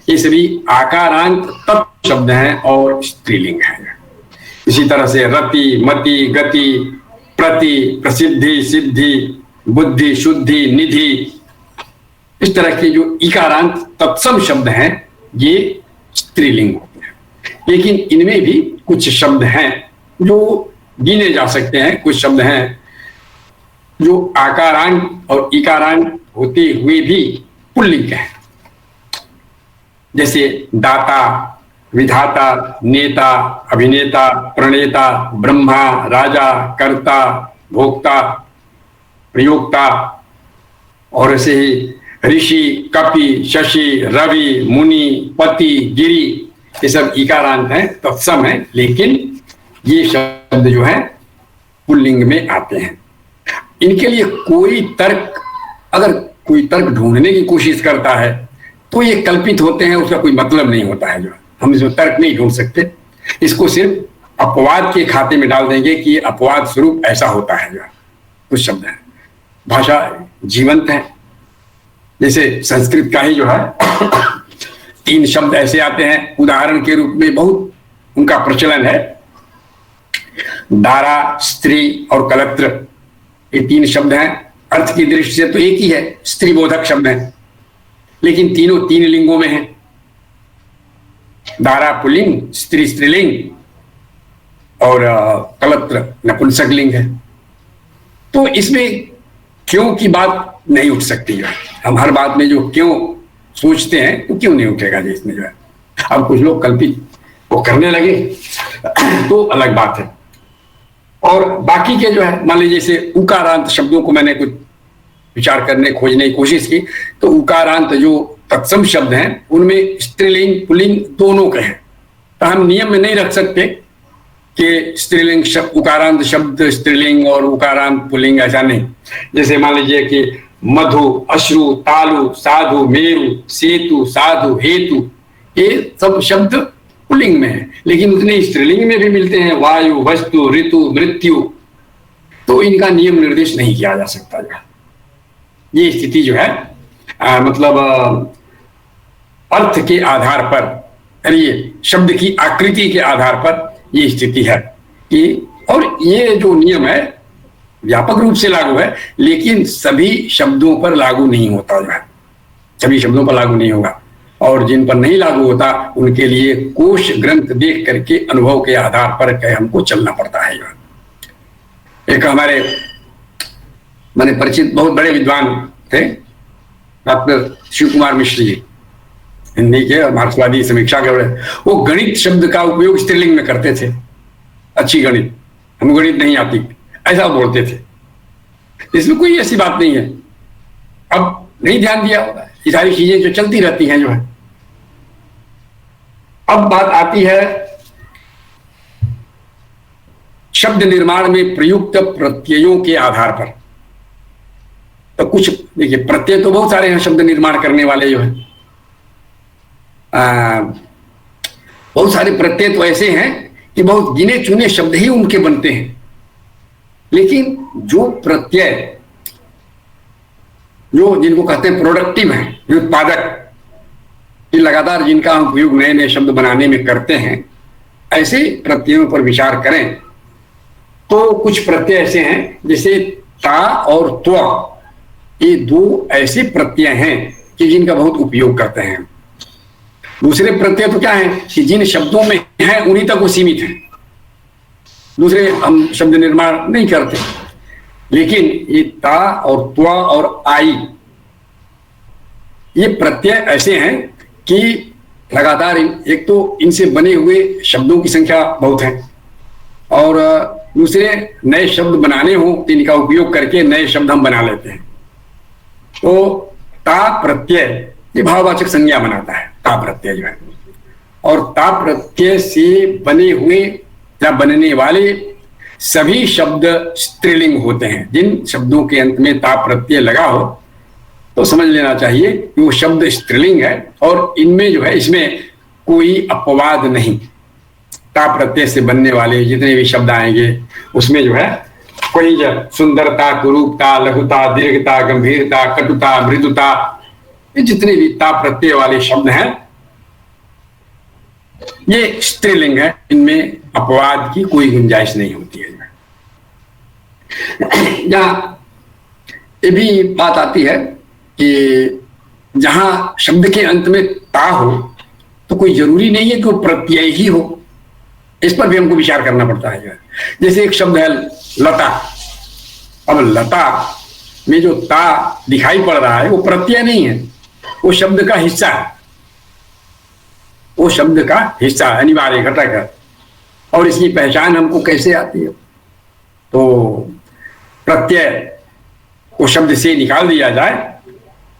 ये सभी आकारांत तत्व शब्द हैं और स्त्रीलिंग है। इसी तरह से रति, मति, गति, प्रति, प्रसिद्धि, सिद्धि, बुद्धि, शुद्धि, निधि, इस तरह के जो इकारांत तत्सम शब्द हैं ये स्त्रीलिंग होते हैं। लेकिन इनमें भी कुछ शब्द हैं जो गिने जा सकते हैं, कुछ शब्द हैं जो आकारांत और इकारांत होते हुए भी पुल्लिंग हैं, जैसे दाता, विधाता, नेता, अभिनेता, प्रणेता, ब्रह्मा, राजा, कर्ता, भोक्ता, प्रयोक्ता, और ऐसे ही ऋषि, कपि, शशि, रवि, मुनि, पति, गिरि, ये सब इकारांत हैं, तत्सम हैं, लेकिन ये शब्द जो है पुल्लिंग में आते हैं। इनके लिए कोई तर्क, अगर कोई तर्क ढूंढने की कोशिश करता है तो ये कल्पित होते हैं, उसका कोई मतलब नहीं होता है। जो हम इसमें तर्क नहीं ढूंढ सकते, इसको सिर्फ अपवाद के खाते में डाल देंगे कि अपवाद स्वरूप ऐसा होता है। जो कुछ शब्द है, भाषा जीवंत है। जैसे संस्कृत का ही जो है 3 शब्द ऐसे आते हैं उदाहरण के रूप में, बहुत उनका प्रचलन है। दारा, स्त्री और कलत्र, ये 3 शब्द हैं। अर्थ की दृष्टि से तो एक ही है, स्त्री बोधक शब्द है, लेकिन तीनों 3 लिंगों में है। दारा पुल्लिंग, स्त्री स्त्रीलिंग और कलत्र नपुंसक लिंग है। तो इसमें क्यों की बात नहीं उठ सकती है। हम हर बात में जो क्यों सोचते हैं तो क्यों नहीं उठेगा जी इसमें जो है। अब कुछ लोग कल्पित वो करने लगे तो अलग बात है। और बाकी के जो है, मान लीजिए जैसे उकारांत शब्दों को मैंने कुछ विचार करने, खोजने की कोशिश की, तो उकारांत जो तत्सम शब्द हैं उनमें स्त्रीलिंग पुल्लिंग दोनों के हैं। तो हम नियम में नहीं रख सकते कि स्त्रीलिंग शब्द, उकारांत शब्द स्त्रीलिंग और उकारांत पुल्लिंग, ऐसा नहीं। जैसे मान लीजिए कि मधु, अश्रु, तालु, साधु, मेरु, सेतु, साधु, हेतु, ये सब शब्द पुल्लिंग में है, लेकिन उतने स्त्रीलिंग में भी मिलते हैं। वायु, वस्तु, ऋतु, मृत्यु, तो इनका नियम निर्देश नहीं किया जा सकता। जो है ये स्थिति जो है मतलब अर्थ के आधार पर, ये शब्द की आकृति के आधार पर ये स्थिति है कि, और ये जो नियम है व्यापक रूप से लागू है, लेकिन सभी शब्दों पर लागू नहीं होता। जो है सभी शब्दों पर लागू नहीं होगा, और जिन पर नहीं लागू होता उनके लिए कोश ग्रंथ देख करके अनुभव के आधार पर हमको चलना पड़ता है। एक हमारे मैंने परिचित बहुत बड़े विद्वान थे, डॉक्टर शिव कुमार मिश्र जी, हिंदी के और मार्क्सवादी समीक्षा के बड़े, वो गणित शब्द का उपयोग स्त्रीलिंग में करते थे। अच्छी गणित, हम गणित नहीं आती, ऐसा बोलते थे। इसमें कोई ऐसी बात नहीं है। अब नहीं ध्यान दिया होगा, ये सारी चीजें जो चलती रहती हैं जो है। अब बात आती है शब्द निर्माण में प्रयुक्त प्रत्ययों के आधार पर। तो कुछ देखिए, प्रत्यय तो बहुत सारे हैं शब्द निर्माण करने वाले जो है। बहुत सारे प्रत्यय तो ऐसे हैं कि बहुत गिने चुने शब्द ही उनके बनते हैं, लेकिन जो प्रत्यय जो जिनको कहते हैं प्रोडक्टिव हैं, जो उत्पादक, कि लगातार जिनका हम उपयोग नए नए शब्द बनाने में करते हैं, ऐसे प्रत्ययों पर विचार करें तो कुछ प्रत्यय ऐसे हैं जैसे ता और त्वा, ये दो ऐसे प्रत्यय हैं कि जिनका बहुत उपयोग करते हैं। दूसरे प्रत्यय तो क्या है कि जिन शब्दों में है उन्हीं तक वो सीमित है, दूसरे हम शब्द निर्माण नहीं करते। लेकिन ये ता और त्वा और आई, ये प्रत्यय ऐसे हैं कि लगातार एक तो इनसे बने हुए शब्दों की संख्या बहुत है, और दूसरे नए शब्द बनाने हो तो इनका उपयोग करके नए शब्द हम बना लेते हैं। तो ता प्रत्यय ये भाववाचक संज्ञा बनाता है, ता प्रत्यय जो है। और ता प्रत्यय से बने हुए या बनने वाले सभी शब्द स्त्रीलिंग होते हैं। जिन शब्दों के अंत में ता प्रत्यय लगा हो तो समझ लेना चाहिए कि वो शब्द स्त्रीलिंग है, और इनमें जो है इसमें कोई अपवाद नहीं। ता प्रत्यय से बनने वाले जितने भी शब्द आएंगे उसमें जो है कोई सुंदरता, कुरूपता, लघुता, दीर्घता, गंभीरता, कटुता, मृदुता, ये जितने भी ता प्रत्यय वाले शब्द हैं ये स्त्रीलिंग है, इनमें अपवाद की कोई गुंजाइश नहीं होती है। यहां ये भी बात आती है कि जहां शब्द के अंत में ता हो तो कोई जरूरी नहीं है कि वो प्रत्यय ही हो, इस पर भी हमको विचार करना पड़ता है। जैसे एक शब्द है लता, अब लता में जो ता दिखाई पड़ रहा है वो प्रत्यय नहीं है, वो शब्द का हिस्सा है, वो शब्द का हिस्सा अनिवार्य घटक है। और इसकी पहचान हमको कैसे आती है? तो प्रत्यय को शब्द से निकाल दिया जाए,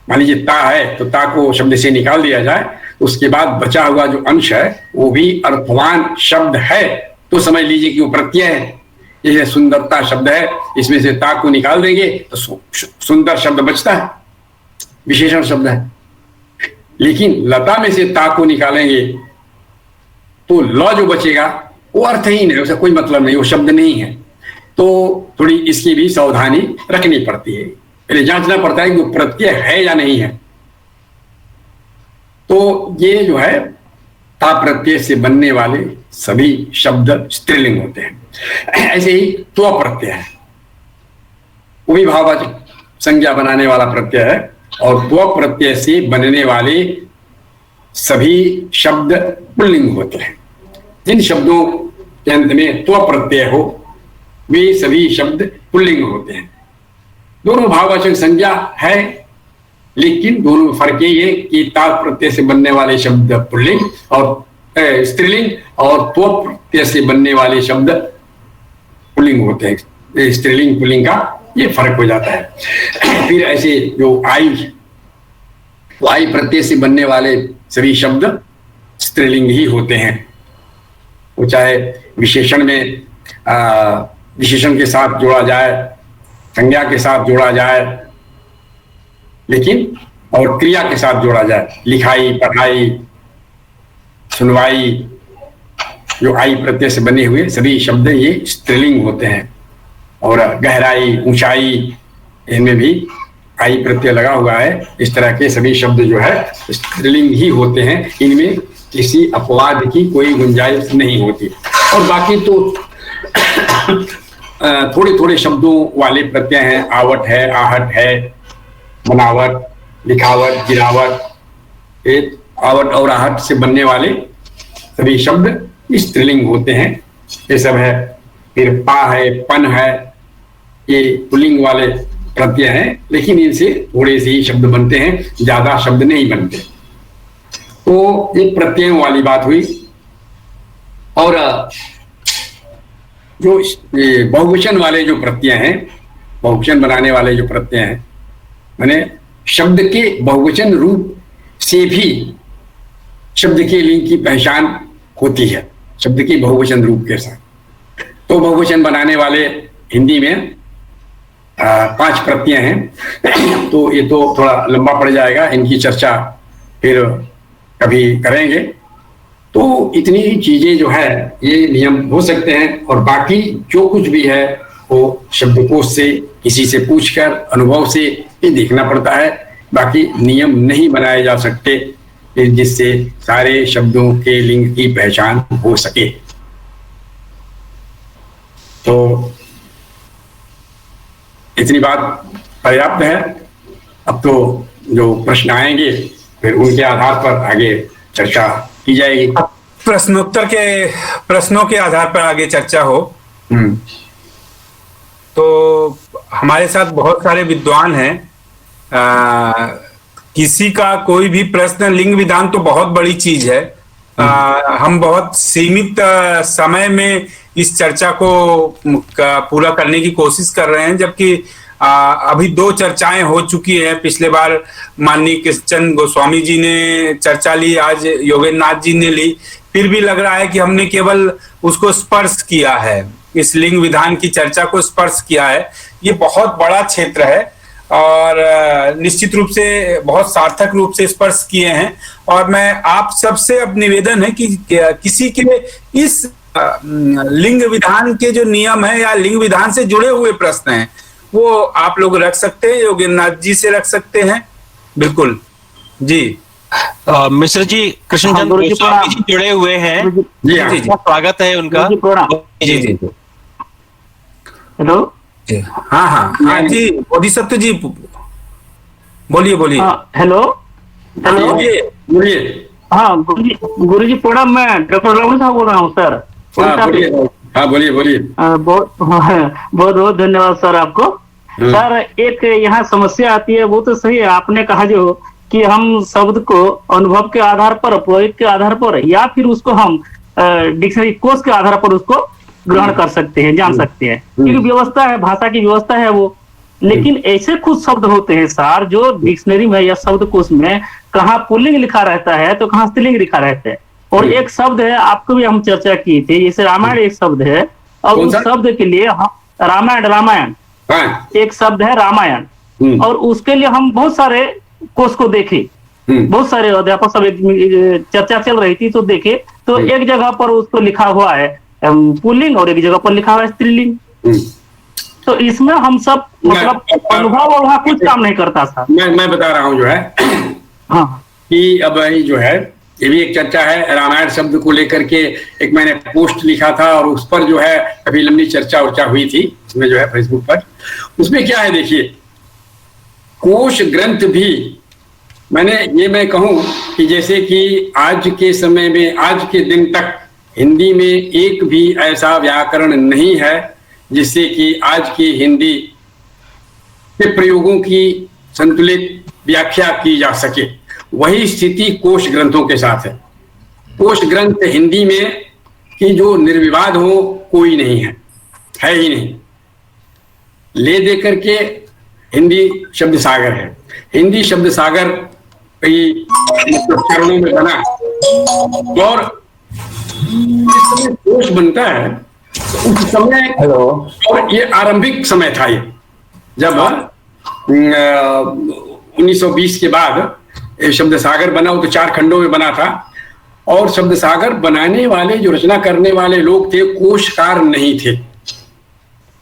मान लीजिए ता है तो ता को शब्द से निकाल दिया जाए, उसके बाद बचा हुआ जो अंश है वो भी अर्थवान शब्द है तो समझ लीजिए कि वो प्रत्यय है। जैसे सुंदरता शब्द है, इसमें से ता को निकाल देंगे तो सुंदर शब्द बचता है, विशेषण शब्द है। लेकिन लता में से ता को निकालेंगे तो ल जो बचेगा वो अर्थहीन है, उसका कोई मतलब नहीं, वो शब्द नहीं है। तो थोड़ी इसकी भी सावधानी रखनी पड़ती है, पहले जांचना पड़ता है कि वो प्रत्यय है या नहीं है। तो ये जो है ता प्रत्यय से बनने वाले सभी शब्द स्त्रीलिंग होते हैं। ऐसे ही त्व प्रत्यय है, वो भी भाववाचक संज्ञा बनाने वाला प्रत्यय है, और त्व प्रत्यय से बनने वाले सभी शब्द पुल्लिंग होते हैं। जिन शब्दों के अंत में त्व प्रत्यय हो वे सभी शब्द पुल्लिंग होते हैं। दोनों भाववाचक संज्ञा है, लेकिन दोनों में फर्क यही है कि ता प्रत्यय से बनने वाले शब्द पुल्लिंग और स्त्रीलिंग, और त्व प्रत्यय से बनने वाले शब्द पुल्लिंग होते हैं। स्त्रीलिंग पुल्लिंग का ये फर्क हो जाता है। फिर ऐसे जो आई प्रत्यय से बनने वाले सभी शब्द स्त्रीलिंग ही होते हैं। वो चाहे विशेषण में विशेषण के साथ जोड़ा जाए, संज्ञा के साथ जोड़ा जाए, लेकिन और क्रिया के साथ जोड़ा जाए, लिखाई, पढ़ाई, सुनवाई, जो आई प्रत्यय से बने हुए सभी शब्द ये स्त्रीलिंग होते हैं। और गहराई, ऊंचाई, इनमें भी आई प्रत्यय लगा हुआ है। इस तरह के सभी शब्द जो है स्त्रीलिंग ही होते हैं, इनमें किसी अपवाद की कोई गुंजाइश नहीं होती। और बाकी तो थोड़े थोड़े शब्दों वाले प्रत्यय हैं, आवट है, आहट है, बनावट, लिखावट, गिरावट, आवट और आहट से बनने वाले सभी शब्द स्त्रीलिंग होते हैं, ये सब है। फिर पा है, पन है, ये पुल्लिंग वाले प्रत्यय हैं, लेकिन इनसे थोड़े से ही शब्द बनते हैं, ज्यादा शब्द नहीं बनते। तो ये प्रत्ययों वाली बात हुई। और जो बहुवचन वाले जो प्रत्यय हैं, बहुवचन बनाने वाले जो प्रत्यय हैं, माने शब्द के बहुवचन रूप से भी शब्द के लिंग की पहचान होती है, शब्द के बहुवचन रूप के साथ। तो बहुवचन बनाने वाले हिंदी में 5 प्रत्यय हैं। तो ये तो थोड़ा लंबा पड़ जाएगा, इनकी चर्चा फिर कभी करेंगे। तो इतनी चीजें जो है ये नियम हो सकते हैं, और बाकी जो कुछ भी है वो शब्दकोश से, किसी से पूछकर, अनुभव से ये देखना पड़ता है। बाकी नियम नहीं बनाए जा सकते जिससे सारे शब्दों के लिंग की पहचान हो सके। तो इतनी बात पर्याप्त है। अब तो जो प्रश्न आएंगे फिर उनके आधार पर आगे चर्चा की जाएगी। प्रश्नों के आधार पर आगे चर्चा हो। तो हमारे साथ बहुत सारे विद्वान हैं। किसी का कोई भी प्रश्न, लिंग विधान तो बहुत बड़ी चीज है। हम बहुत सीमित समय में इस चर्चा को पूरा करने की कोशिश कर रहे हैं, जबकि अभी 2 चर्चाएं हो चुकी हैं। पिछले बार माननीय कृष्णचंद्र गोस्वामी जी ने चर्चा ली, आज योगेंद्र नाथ जी ने ली। फिर भी लग रहा है कि हमने केवल उसको स्पर्श किया है, इस लिंग विधान की चर्चा को स्पर्श किया है। ये बहुत बड़ा क्षेत्र है और निश्चित रूप से बहुत सार्थक रूप से स्पर्श किए हैं। और मैं आप सबसे अब निवेदन है कि किसी के इस लिंग विधान के जो नियम है या लिंग विधान से जुड़े हुए प्रश्न हैं वो आप लोग रख सकते हैं, योगेंद्र नाथ जी से रख सकते हैं। बिल्कुल जी। मिश्र जी, कृष्णचंद्र गोस्वामी जी जुड़े हुए हैं। जी, स्वागत है उनका। जी जी। हेलो। हाँ जी, बोधिसत्व जी बोलिए। हेलो। बोलिए। हाँ गुरु जी प्रणाम, मैं डॉक्टर राहुल साहब बोल रहा हूँ सर। बोलिए। बहुत धन्यवाद सर आपको। सर एक यहाँ समस्या आती है, वो तो सही है आपने कहा जो कि हम शब्द को अनुभव के आधार पर, प्रयोग के आधार पर, या फिर उसको हम डिक्शनरी कोश के आधार पर उसको ग्रहण कर सकते हैं, जान सकते हैं, क्योंकि व्यवस्था है, भाषा की व्यवस्था है वो। लेकिन ऐसे कुछ शब्द होते हैं सर जो डिक्शनरी में या शब्दकोश में कहाँ पुल्लिंग लिखा रहता है तो कहाँ स्त्रीलिंग लिखा रहता है। और एक शब्द है, आपको भी हम चर्चा की थी, जैसे रामायण एक शब्द है, और उस शब्द के लिए रामायण एक शब्द है रामायण, और उसके लिए हम बहुत सारे कोश को देखे, बहुत सारे अध्यापक सब चर्चा चल रही थी तो देखे, तो एक जगह पर उसको लिखा हुआ है पुल्लिंग और एक जगह पर लिखा हुआ है स्त्रीलिंग। तो इसमें हम सब मतलब अनुभव और वहाँ कुछ काम नहीं करता था। मैं बता रहा हूँ जो है कि अब जो है ये भी एक चर्चा है रामायण शब्द को लेकर के। एक मैंने पोस्ट लिखा था और उस पर जो है काफी लंबी चर्चा हुई थी उसमें जो है फेसबुक पर। उसमें क्या है देखिए, कोश ग्रंथ भी मैं कहूं कि जैसे कि आज के समय में, आज के दिन तक हिंदी में एक भी ऐसा व्याकरण नहीं है जिससे कि आज की हिंदी के प्रयोगों की संतुलित व्याख्या की जा सके। वही स्थिति कोश ग्रंथों के साथ है। कोश ग्रंथ हिंदी में कि जो निर्विवाद हो कोई नहीं है ही नहीं। ले दे करके हिंदी शब्द सागर है। हिंदी शब्द सागर कई चरणों में बना, और जिस समय कोश बनता है तो उस समय, और ये आरंभिक समय था, ये जब 1920 के बाद शब्द सागर बना, वो तो 4 खंडों में बना था। और शब्द सागर बनाने वाले, जो रचना करने वाले लोग थे, कोशकार नहीं थे।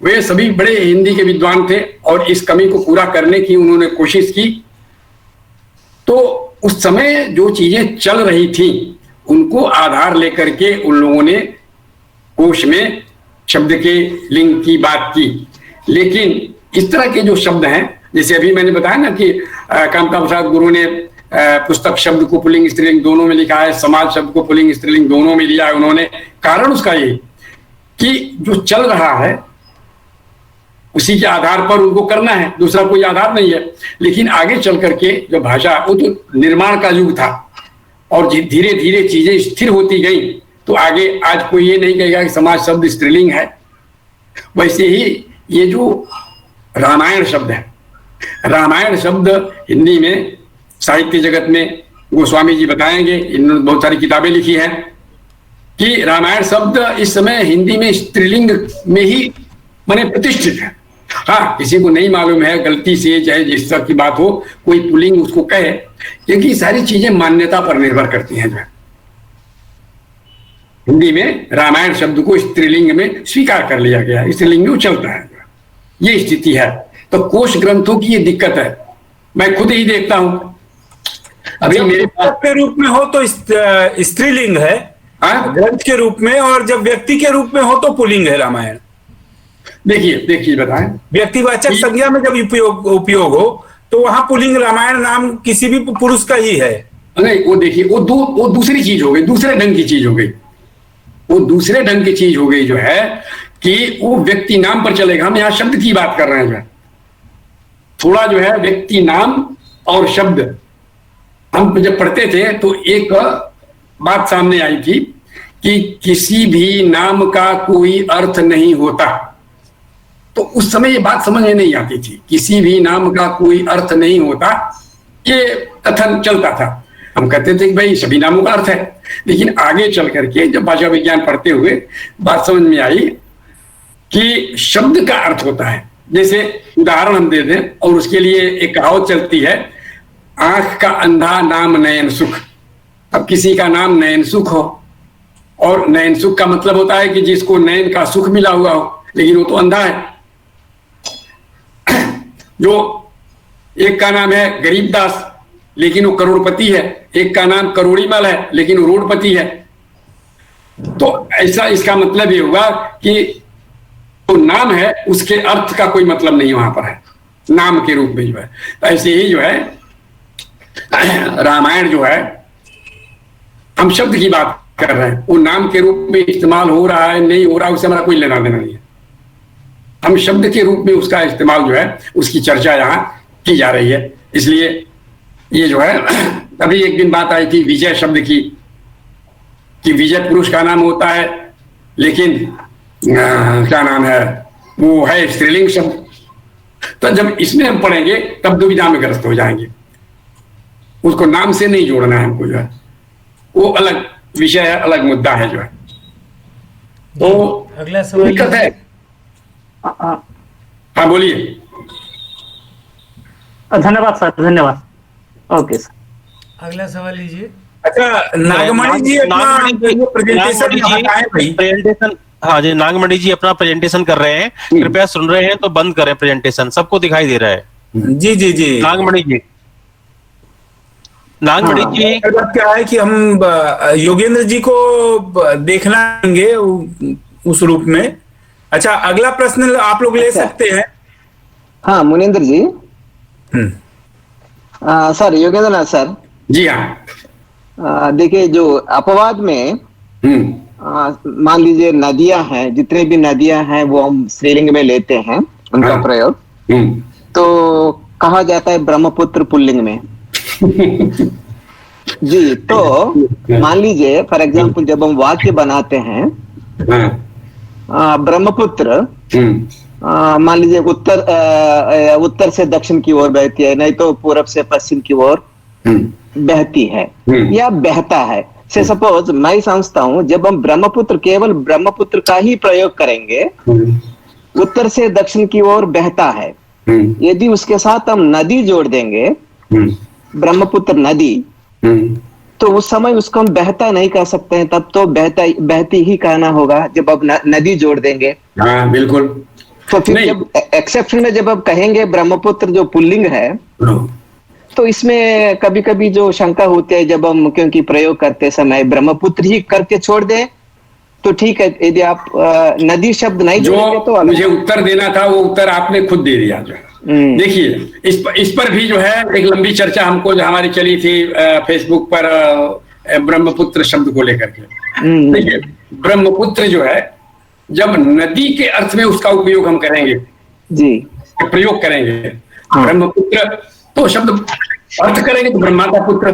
वे सभी बड़े हिंदी के विद्वान थे और इस कमी को पूरा करने की उन्होंने कोशिश की। तो उस समय जो चीजें चल रही थी उनको आधार लेकर के उन लोगों ने कोश में शब्द के लिंग की बात की। लेकिन इस तरह के जो शब्द हैं, जैसे अभी मैंने बताया ना कि कामता प्रसाद गुरु ने पुस्तक शब्द को पुल्लिंग स्त्रीलिंग दोनों में लिखा है, समाज शब्द को पुल्लिंग स्त्रीलिंग दोनों में लिया है उन्होंने। कारण उसका ये कि जो चल रहा है उसी के आधार पर उनको करना है, दूसरा कोई आधार नहीं है। लेकिन आगे चल करके जो भाषा, वो तो निर्माण का युग था और धीरे धीरे चीजें स्थिर होती गई, तो आगे आज कोई ये नहीं कहेगा कि समाज शब्द स्त्रीलिंग है। वैसे ही ये जो रामायण शब्द है, रामायण शब्द हिंदी में साहित्य जगत में गोस्वामी जी बताएंगे, इन्होंने बहुत सारी किताबें लिखी हैं कि रामायण शब्द इस समय हिंदी में स्त्रीलिंग में ही माने प्रतिष्ठित है। हाँ, किसी को नहीं मालूम है, गलती से चाहे जिस तरह की बात हो कोई पुल्लिंग उसको कहे, क्योंकि सारी चीजें मान्यता पर निर्भर करती हैं। जो है हिंदी में रामायण शब्द को स्त्रीलिंग में स्वीकार कर लिया गया है, स्त्रीलिंग में वो चलता है। ये स्थिति है। तो कोश ग्रंथों की ये दिक्कत है, मैं खुद ही देखता हूं। अभी मेरे पास के रूप में हो तो स्त्रीलिंग है ग्रंथ के रूप में, और जब व्यक्ति के रूप में हो तो पुल्लिंग है रामायण। देखिए बताएं, व्यक्तिवाचक संज्ञा में जब उपयोग हो तो वहां पुल्लिंग रामायण नाम किसी भी पुरुष का ही है। नहीं, वो देखिए वो दूसरी चीज हो गई, दूसरे ढंग की चीज हो गई। वो दूसरे ढंग की चीज हो गई जो है कि वो व्यक्ति नाम पर चलेगा। हम यहाँ शब्द की बात कर रहे हैं। जो है थोड़ा जो है व्यक्ति नाम और शब्द, हम जब पढ़ते थे तो एक बात सामने आई थी कि किसी भी नाम का कोई अर्थ नहीं होता। तो उस समय ये बात समझ में नहीं आती थी, किसी भी नाम का कोई अर्थ नहीं होता, ये कथन चलता था। हम कहते थे कि भाई सभी नामों का अर्थ है। लेकिन आगे चल करके जब भाषा विज्ञान पढ़ते हुए बात समझ में आई कि शब्द का अर्थ होता है। जैसे उदाहरण हम दे दें, और उसके लिए एक कहावत चलती है, आंख का अंधा नाम नयन सुख। अब किसी का नाम नयन सुख हो, और नयन सुख का मतलब होता है कि जिसको नयन का सुख मिला हुआ हो, लेकिन वो तो अंधा है। जो एक का नाम है गरीबदास लेकिन वो करोड़पति है, एक का नाम करोड़ीमल है लेकिन वो रोडपति है। तो ऐसा इसका मतलब ये हुआ कि तो नाम है उसके अर्थ का कोई मतलब नहीं वहां पर है, नाम के रूप में जो है। ऐसे ही जो है रामायण जो है, हम शब्द की बात कर रहे हैं, वो नाम के रूप में इस्तेमाल हो रहा है नहीं हो रहा है उससे हमारा कोई लेना देना नहीं है। हम शब्द के रूप में उसका इस्तेमाल जो है उसकी चर्चा यहाँ की जा रही है। इसलिए ये जो है, अभी एक दिन बात आई थी विजय शब्द की कि विजय पुरुष का नाम होता है, लेकिन क्या नाम है वो है स्त्रीलिंग शब्द। तो जब इसमें हम पढ़ेंगे तब दुविधा में ग्रस्त हो जाएंगे। उसको नाम से नहीं जोड़ना है हमको, जो है वो अलग विषय है, अलग मुद्दा है जो है। तो अगला सवाल दिक्कत है। हाँ बोलिए। धन्यवाद सर, धन्यवाद। ओके सर, अगला सवाल लीजिए। अच्छा, नागमणि जी अपना प्रेजेंटेशन, हाँ जी, नागमणि जी अपना प्रेजेंटेशन कर रहे हैं। कृपया सुन रहे हैं तो बंद करें प्रेजेंटेशन, सबको दिखाई दे रहा है। जी जी जी, नागमणि जी क्या है कि हम योगेंद्र जी को देखना चाहेंगे उस रूप में। अच्छा, अगला प्रश्न आप लोग ले सकते हैं। हाँ मुनिंदर जी। सर योगेंद्र नाथ सर। जी हाँ। देखिए, जो अपवाद में मान लीजिए नदियां हैं, जितने भी नदियां हैं वो हम स्त्रीलिंग में लेते हैं उनका प्रयोग, तो कहा जाता है ब्रह्मपुत्र पुल्लिंग में। जी, तो मान लीजिए फॉर एग्जांपल जब हम वाक्य बनाते हैं, ब्रह्मपुत्र मान लीजिए उत्तर से दक्षिण की ओर बहती है, नहीं तो पूरब से पश्चिम की ओर बहती है या बहता है। से सपोज मैं समझता हूं जब हम ब्रह्मपुत्र, केवल ब्रह्मपुत्र का ही प्रयोग करेंगे, उत्तर से दक्षिण की ओर बहता है, यदि उसके साथ हम नदी जोड़ देंगे, ब्रह्मपुत्र नदी, तो उस समय उसको हम बहता नहीं कह सकते हैं, तब तो बहती ही कहना होगा जब अब नदी जोड़ देंगे। हाँ बिल्कुल। तो फिर जब एक्सेप्शन में जब आप कहेंगे ब्रह्मपुत्र जो पुल्लिंग है, तो इसमें कभी कभी जो शंका होती है जब हम, क्योंकि प्रयोग करते समय ब्रह्मपुत्र ही करके छोड़ दें तो ठीक है, यदि आप नदी शब्द नहीं जोड़ेंगे तो मुझे उत्तर देना था वो उत्तर आपने खुद दे दिया। जो देखिए इस पर भी जो है एक लंबी चर्चा हमको जो हमारी चली थी फेसबुक पर ब्रह्मपुत्र शब्द को लेकर के। देखिए ब्रह्मपुत्र जो है, जब नदी के अर्थ में उसका उपयोग हम करेंगे जी, प्रयोग करेंगे ब्रह्मपुत्र, तो शब्द अर्थ करेंगे तो ब्रह्मा का पुत्र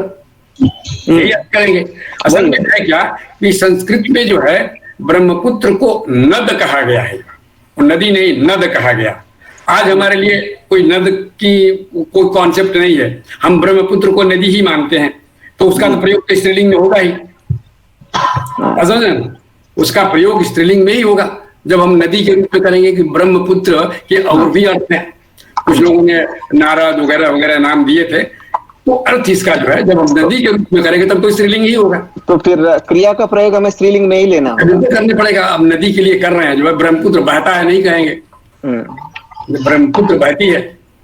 यही अर्थ करेंगे। असल में है क्या कि संस्कृत में जो है ब्रह्मपुत्र को नद कहा गया है, नदी नहीं नद कहा गया। आज हमारे लिए कोई नद की कोई कॉन्सेप्ट नहीं है, हम ब्रह्मपुत्र को नदी ही मानते हैं, तो उसका तो प्रयोग तो स्त्रीलिंग में होगा ही। असल उसका प्रयोग स्त्रीलिंग में ही होगा जब हम नदी के रूप में करेंगे कि ब्रह्मपुत्र के और भी अर्थ है। कुछ लोगों ने नारद वगैरह वगैरह नाम दिए थे, तो अर्थ इसका जो है जब हम नदी के रूप में करेंगे तब तो स्त्रीलिंग ही होगा। तो फिर क्रिया का प्रयोग हमें स्त्रीलिंग में ही लेना करना पड़ेगा। अब नदी के लिए कर रहे हैं, जो है ब्रह्मपुत्र बहता है नहीं कहेंगे, ब्रह्मपुत्र बहती है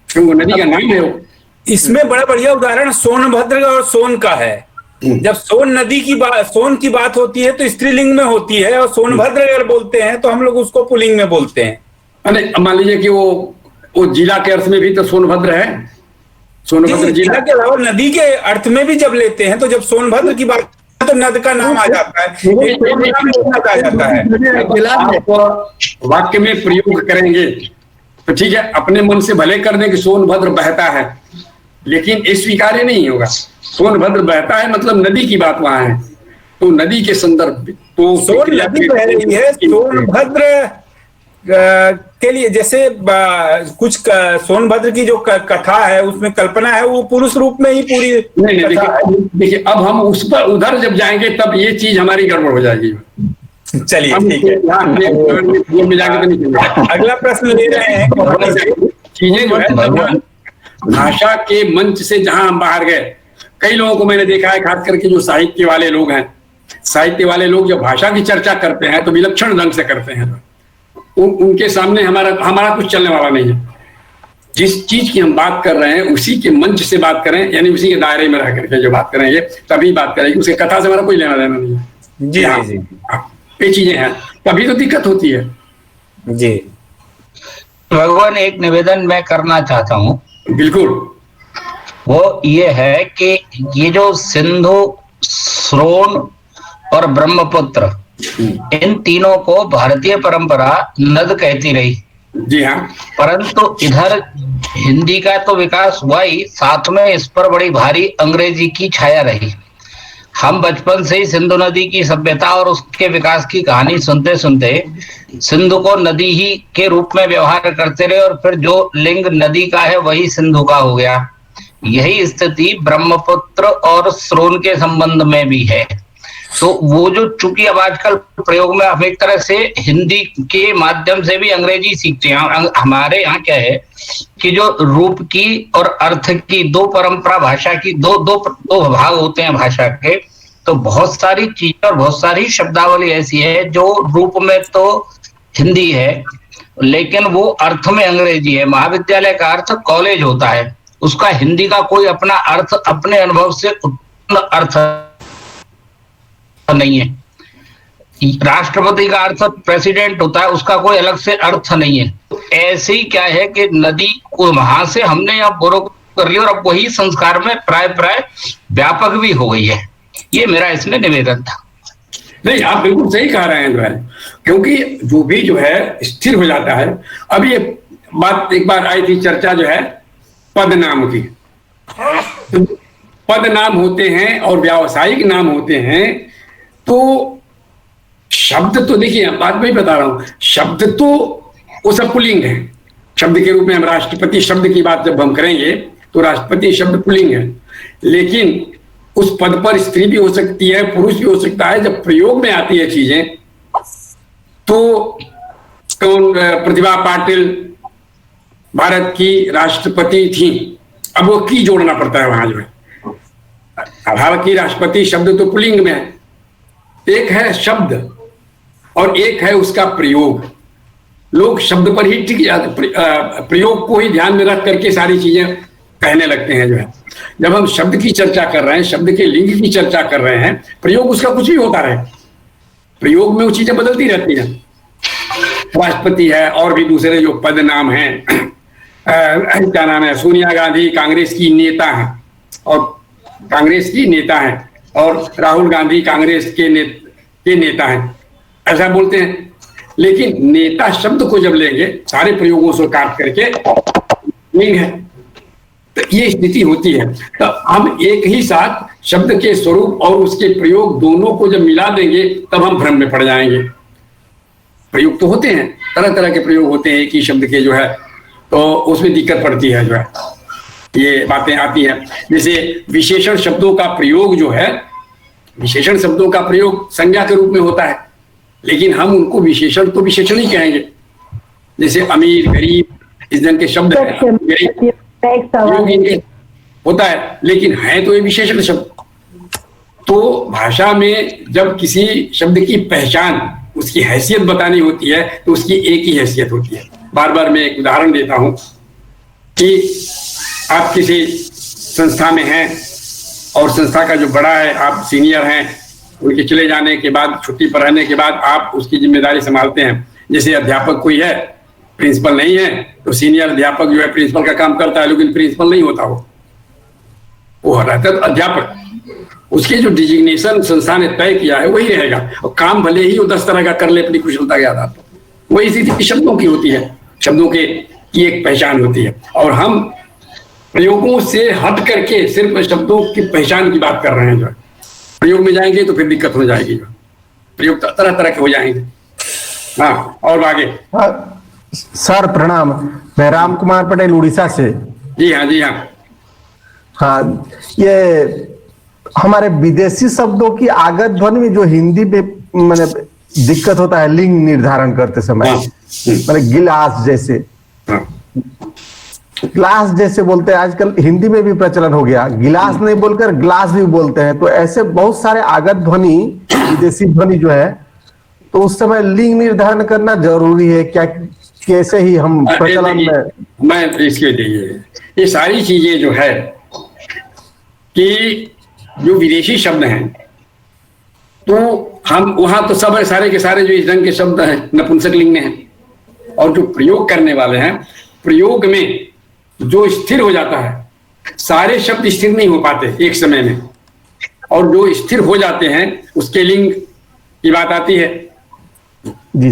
क्योंकि नदी का नाम है वो। इसमें बड़ा बढ़िया उदाहरण सोनभद्र और सोन का है। जब सोन नदी की बात, सोन की बात होती है तो स्त्रीलिंग में होती है, और सोनभद्र अगर बोलते हैं तो हम लोग उसको पुल्लिंग में बोलते हैं। अरे मान लीजिए कि वो जिला के अर्थ में भी तो सोनभद्र है, सोनभद्र जिला के अलावा नदी के अर्थ में भी जब लेते हैं तो जब सोनभद्र की बात तो नद का नाम आ जाता है, आ जाता है। वाक्य में प्रयोग करेंगे तो ठीक है, अपने मन से भले कर दें कि सोनभद्र बहता है, लेकिन ये स्वीकार्य नहीं होगा। सोनभद्र बहता है मतलब नदी की बात वहां है, तो नदी के संदर्भ तो सोन नदी बह रही है। सोनभद्र के लिए जैसे कुछ सोनभद्र की जो कथा है उसमें कल्पना है, वो पुरुष रूप में ही पूरी नहीं। देखिए अब हम उस पर उधर जब जाएंगे तब ये चीज हमारी गड़बड़ हो जाएगी। चलिए ठीक है, अगला प्रश्न ले रहे हैं। चीजें जो है भाषा के मंच से जहां हम बाहर गए, कई लोगों को मैंने देखा है, खास करके जो साहित्य वाले लोग हैं, साहित्य वाले लोग जब भाषा की चर्चा करते हैं तो विलक्षण ढंग से करते हैं। उनके सामने हमारा कुछ चलने वाला नहीं है। जिस चीज की हम बात कर रहे हैं उसी के मंच से बात करें, यानी उसी के दायरे में रह करके जो बात करेंगे तभी बात करेंगे, उसके कथा से हमारा कोई लेना देना नहीं है। जी जी ये चीजें हैं, तभी तो दिक्कत होती है। जी भगवान, एक निवेदन मैं करना चाहता हूँ। बिल्कुल। वो ये है कि ये जो सिंधु, श्रोण और ब्रह्मपुत्र, इन तीनों को भारतीय परंपरा नद कहती रही। जी हाँ। परंतु इधर हिंदी का तो विकास हुआ ही, साथ में इस पर बड़ी भारी अंग्रेजी की छाया रही। हम बचपन से ही सिंधु नदी की सभ्यता और उसके विकास की कहानी सुनते सुनते सिंधु को नदी ही के रूप में व्यवहार करते रहे, और फिर जो लिंग नदी का है वही सिंधु का हो गया। यही स्थिति ब्रह्मपुत्र और श्रोण के संबंध में भी है। तो वो जो चूंकि अब आजकल प्रयोग में हम एक तरह से हिंदी के माध्यम से भी अंग्रेजी सीखते हैं। हमारे यहाँ क्या है कि जो रूप की और अर्थ की दो परंपरा, भाषा की दो भाग होते हैं भाषा के, तो बहुत सारी चीजें और बहुत सारी शब्दावली ऐसी है जो रूप में तो हिंदी है लेकिन वो अर्थ में अंग्रेजी है। महाविद्यालय का अर्थ कॉलेज होता है, उसका हिंदी का कोई अपना अर्थ, अपने अनुभव से उत्पन्न अर्थ नहीं है। राष्ट्रपति का अर्थ प्रेसिडेंट होता है, उसका कोई अलग से अर्थ नहीं है। ऐसे ही क्या है कि नदी को वहां से हमने अब बोरो कर लिया और अब वही संस्कार में प्राय व्यापक भी हो गई है। ये मेरा इसमें निवेदन था। नहीं, आप बिल्कुल सही कह रहे हैं जो है, क्योंकि जो भी जो है स्थिर हो जाता है। अब ये बात एक बार आई थी चर्चा जो है पद नाम की। तो पद नाम होते हैं और व्यावसायिक नाम होते हैं, तो शब्द तो देखिए बात मैं बता रहा हूं, शब्द तो वो सब पुल्लिंग है। शब्द के रूप में हम राष्ट्रपति शब्द की बात जब हम करेंगे तो राष्ट्रपति शब्द पुल्लिंग है, लेकिन उस पद पर स्त्री भी हो सकती है, पुरुष भी हो सकता है। जब प्रयोग में आती है चीजें तो कौन, प्रतिभा पाटिल भारत की राष्ट्रपति थी, अब वो की जोड़ना पड़ता है वहां जो है। भारत की राष्ट्रपति शब्द तो पुल्लिंग में है, एक है शब्द और एक है उसका प्रयोग। लोग शब्द पर ही टिक जाते, प्रयोग को ही ध्यान में रख करके सारी चीजें कहने लगते हैं जो है। जब हम शब्द की चर्चा कर रहे हैं, शब्द के लिंग की चर्चा कर रहे हैं, प्रयोग उसका कुछ भी होता रहे, प्रयोग में वो चीजें बदलती रहती हैं। राष्ट्रपति है और भी दूसरे जो पद नाम हैं, क्या नाम है, सोनिया गांधी कांग्रेस की नेता हैं और कांग्रेस की नेता हैं, और राहुल गांधी कांग्रेस के नेता हैं, ऐसा बोलते हैं। लेकिन नेता शब्द को जब लेंगे सारे प्रयोगों से काट करके लिंग है, तो ये स्थिति होती है। तो हम एक ही साथ शब्द के स्वरूप और उसके प्रयोग दोनों को जब मिला देंगे तब हम भ्रम में पड़ जाएंगे। प्रयोग तो होते हैं, तरह तरह के प्रयोग होते हैं एक ही शब्द के जो है, तो उसमें दिक्कत पड़ती है जो है, ये बातें आती हैं। जैसे विशेषण शब्दों का प्रयोग जो है, विशेषण शब्दों का प्रयोग संज्ञा के रूप में होता है, लेकिन हम उनको विशेषण तो विशेषण ही कहेंगे। जैसे अमीर, गरीब, इस ढंग के शब्द हैं, गरीब होता है, लेकिन है तो ये विशेषण शब्द। तो भाषा में जब किसी शब्द की पहचान, उसकी हैसियत बतानी होती है तो उसकी एक ही हैसियत होती है। बार बार मैं एक उदाहरण देता हूं कि आप किसी संस्था में हैं और संस्था का जो बड़ा है, आप सीनियर हैं, उनके चले जाने के बाद, छुट्टी पर रहने के बाद आप उसकी जिम्मेदारी संभालते हैं। जैसे अध्यापक कोई है, प्रिंसिपल नहीं है, तो सीनियर अध्यापक जो है प्रिंसिपल का काम करता है, लेकिन प्रिंसिपल नहीं होता, वो रहता है तो अध्यापक। उसके जो डिजिग्नेशन संस्था ने तय किया है वही रहेगा, और काम भले ही वो 10 तरह का कर ले अपनी कुशलता के आधार पर। वही स्थिति शब्दों की होती है, शब्दों के की एक पहचान होती है, और हम प्रयोगों से हट करके सिर्फ शब्दों की पहचान की बात कर रहे हैं। जो प्रयोग में जाएंगे तो फिर दिक्कत हो जाएगी, जो प्रयोग तरह तरह के हो जाएंगे। हाँ, और आगे। सर प्रणाम, मैं राम कुमार पटेल उड़ीसा से। जी हाँ, जी हाँ। हाँ, ये हमारे विदेशी शब्दों की आगत ध्वनि में जो हिंदी में मैंने दिक्कत होता है लिंग निर्धारण करते समय, मैंने गिलास जैसे, ग्लास जैसे बोलते हैं, आजकल हिंदी में भी प्रचलन हो गया, गिलास नहीं बोलकर ग्लास भी बोलते हैं। तो ऐसे बहुत सारे आगत ध्वनि, विदेशी ध्वनि जो है, तो उस समय लिंग निर्धारण करना जरूरी है क्या? कैसे ही हम प्रचलन में, मैं इसके लिए ये सारी चीजें जो है कि जो विदेशी शब्द हैं, तो हम वहां तो सब सारे के सारे जो इस ढंग के शब्द हैं नपुंसक लिंग में हैं, और जो प्रयोग करने वाले हैं, प्रयोग में जो स्थिर हो जाता है, सारे शब्द स्थिर नहीं हो पाते एक समय में, और जो स्थिर हो जाते हैं उसके लिंग की बात आती है।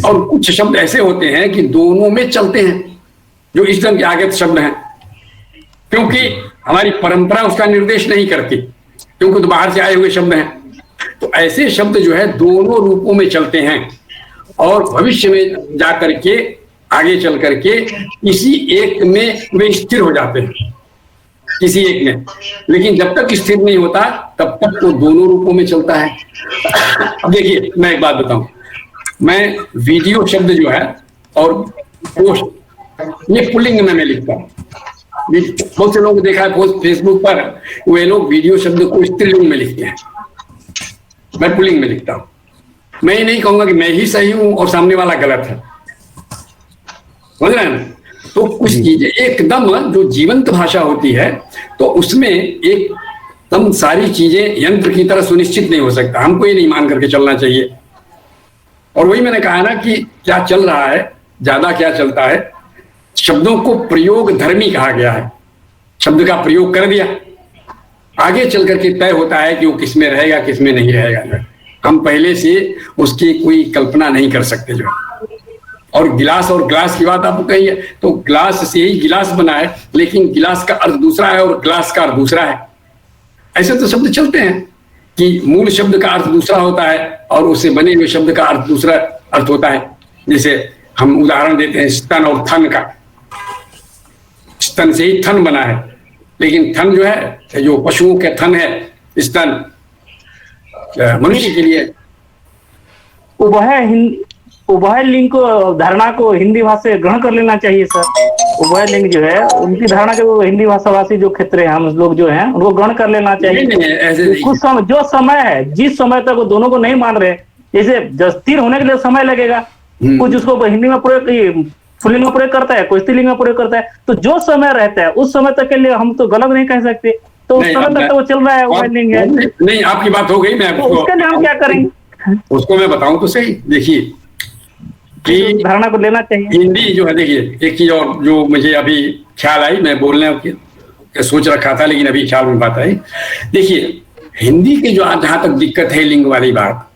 और कुछ शब्द ऐसे होते हैं कि दोनों में चलते हैं, जो इस ढंग के आगत शब्द हैं, क्योंकि हमारी परंपरा उसका निर्देश नहीं करती, क्योंकि तो बाहर से आए हुए शब्द हैं। तो ऐसे शब्द जो है दोनों रूपों में चलते हैं, और भविष्य में जाकर के, आगे चल करके किसी एक में वे स्थिर हो जाते हैं, किसी एक में। लेकिन जब तक स्थिर नहीं होता तब तक वो दोनों रूपों में चलता है। अब देखिए, मैं एक बात बताऊं, मैं वीडियो शब्द जो है और पोस्ट, ये पुल्लिंग में मैं लिखता हूँ। बहुत से लोगों को देखा है फेसबुक पर, वे लोग वीडियो शब्द को स्त्रीलिंग में लिखते हैं, मैं पुल्लिंग में लिखता हूं। मैं ये नहीं कहूंगा कि मैं ही सही हूं और सामने वाला गलत है, समझ रहे हैं? तो कुछ चीजें एकदम जो जीवंत भाषा होती है, तो उसमें एकदम सारी चीजें यंत्र की तरह सुनिश्चित नहीं हो सकता, हमको ये नहीं मान करके चलना चाहिए। और वही मैंने कहा ना कि क्या चल रहा है, ज्यादा क्या चलता है, शब्दों को प्रयोग धर्मी कहा गया है। शब्द का प्रयोग कर दिया, आगे चल करके तय होता है कि वो किस में रहेगा, किस में नहीं रहेगा। हम पहले से उसकी कोई कल्पना नहीं कर सकते जो। और गिलास और ग्लास की बात आपको कही है, तो ग्लास से ही गिलास बना है, लेकिन गिलास का अर्थ दूसरा है और ग्लास का अर्थ दूसरा है। ऐसे तो शब्द चलते हैं कि मूल शब्द का अर्थ दूसरा होता है और उससे बने हुए शब्द का अर्थ दूसरा अर्थ होता है। जैसे हम उदाहरण देते हैं स्तन और थन का, स्तन से ही थन बना है, लेकिन थन जो है, जो पशुओं के थन है, स्तन मनुष्य के लिए उभय लिंग को, धारणा को हिंदी भाषा से ग्रहण कर लेना चाहिए सर। उभय लिंग जो है उनकी धारणा जो हिंदी भाषाभाषी जो क्षेत्र है, हम लोग जो हैं उनको ग्रहण कर लेना चाहिए। कुछ समय, जो समय है, जिस समय तक वो दोनों को नहीं मान रहे, जैसे स्थिर होने के लिए समय लगेगा, कुछ उसको हिंदी में प्रयोग, पुल्लिंग में प्रयोग करता है, कोई स्त्रीलिंग में प्रयोग करता है। तो जो समय रहता है उस समय तक के लिए हम तो गलत नहीं कह सकते, तो उस समय तक तो वो चल रहा है, उभयलिंग है। नहीं, आपकी बात हो गई, मैं तो उसके लिए हम क्या करेंगे, उसको मैं बताऊं तो सही। देखिए कि धारणा को लेना चाहिए। हिंदी जो है, देखिए एक चीज और जो मुझे अभी ख्याल आई, मैं बोलने की सोच रखा था लेकिन अभी ख्याल में बात आई। देखिए हिंदी की जो जहां तक दिक्कत है लिंग वाली बात,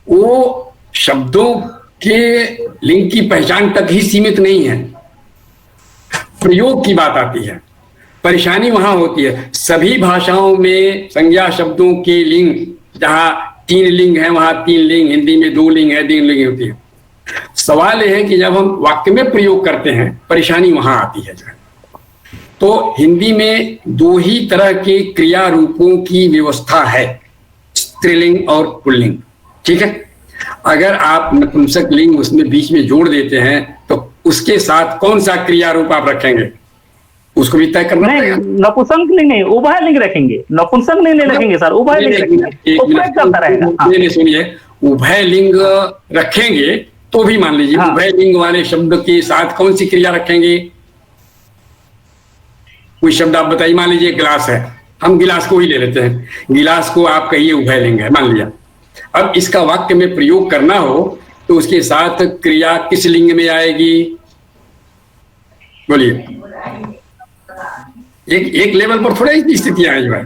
वो शब्दों के लिंग की पहचान तक ही सीमित नहीं है, प्रयोग की बात आती है, परेशानी वहां होती है। सभी भाषाओं में संज्ञा शब्दों के लिंग, जहां 3 लिंग है वहां 3 लिंग, हिंदी में 2 लिंग है, 3 लिंग होती है। सवाल यह है कि जब हम वाक्य में प्रयोग करते हैं, परेशानी वहां आती है जो है। तो हिंदी में 2 ही तरह के क्रिया रूपों की व्यवस्था है, स्त्रीलिंग और पुल्लिंग, ठीक है। अगर आप नपुंसक लिंग उसमें बीच में जोड़ देते हैं तो उसके साथ कौन सा क्रिया रूप आप रखेंगे, उसको भी तय करना पड़ेगा। नपुंसक लिंग नहीं, उभय लिंग रखेंगे, नपुंसक लिंग नहीं रखेंगे सर, उभय लिंग रखेंगे, उपयोग चलता रहेगा। सुनिए, उभय लिंग रखेंगे तो भी मान लीजिए उभय लिंग वाले शब्द के साथ कौन सी क्रिया रखेंगे। कोई शब्द आप बताइए, मान लीजिए गिलास है, हम गिलास को ही ले लेते हैं, गिलास को आप कहिए उभय लिंग है मान लिया। अब इसका वाक्य में प्रयोग करना हो तो उसके साथ क्रिया किस लिंग में आएगी, बोलिए। एक लेवल पर थोड़ा ही स्थितियां हैं जो है,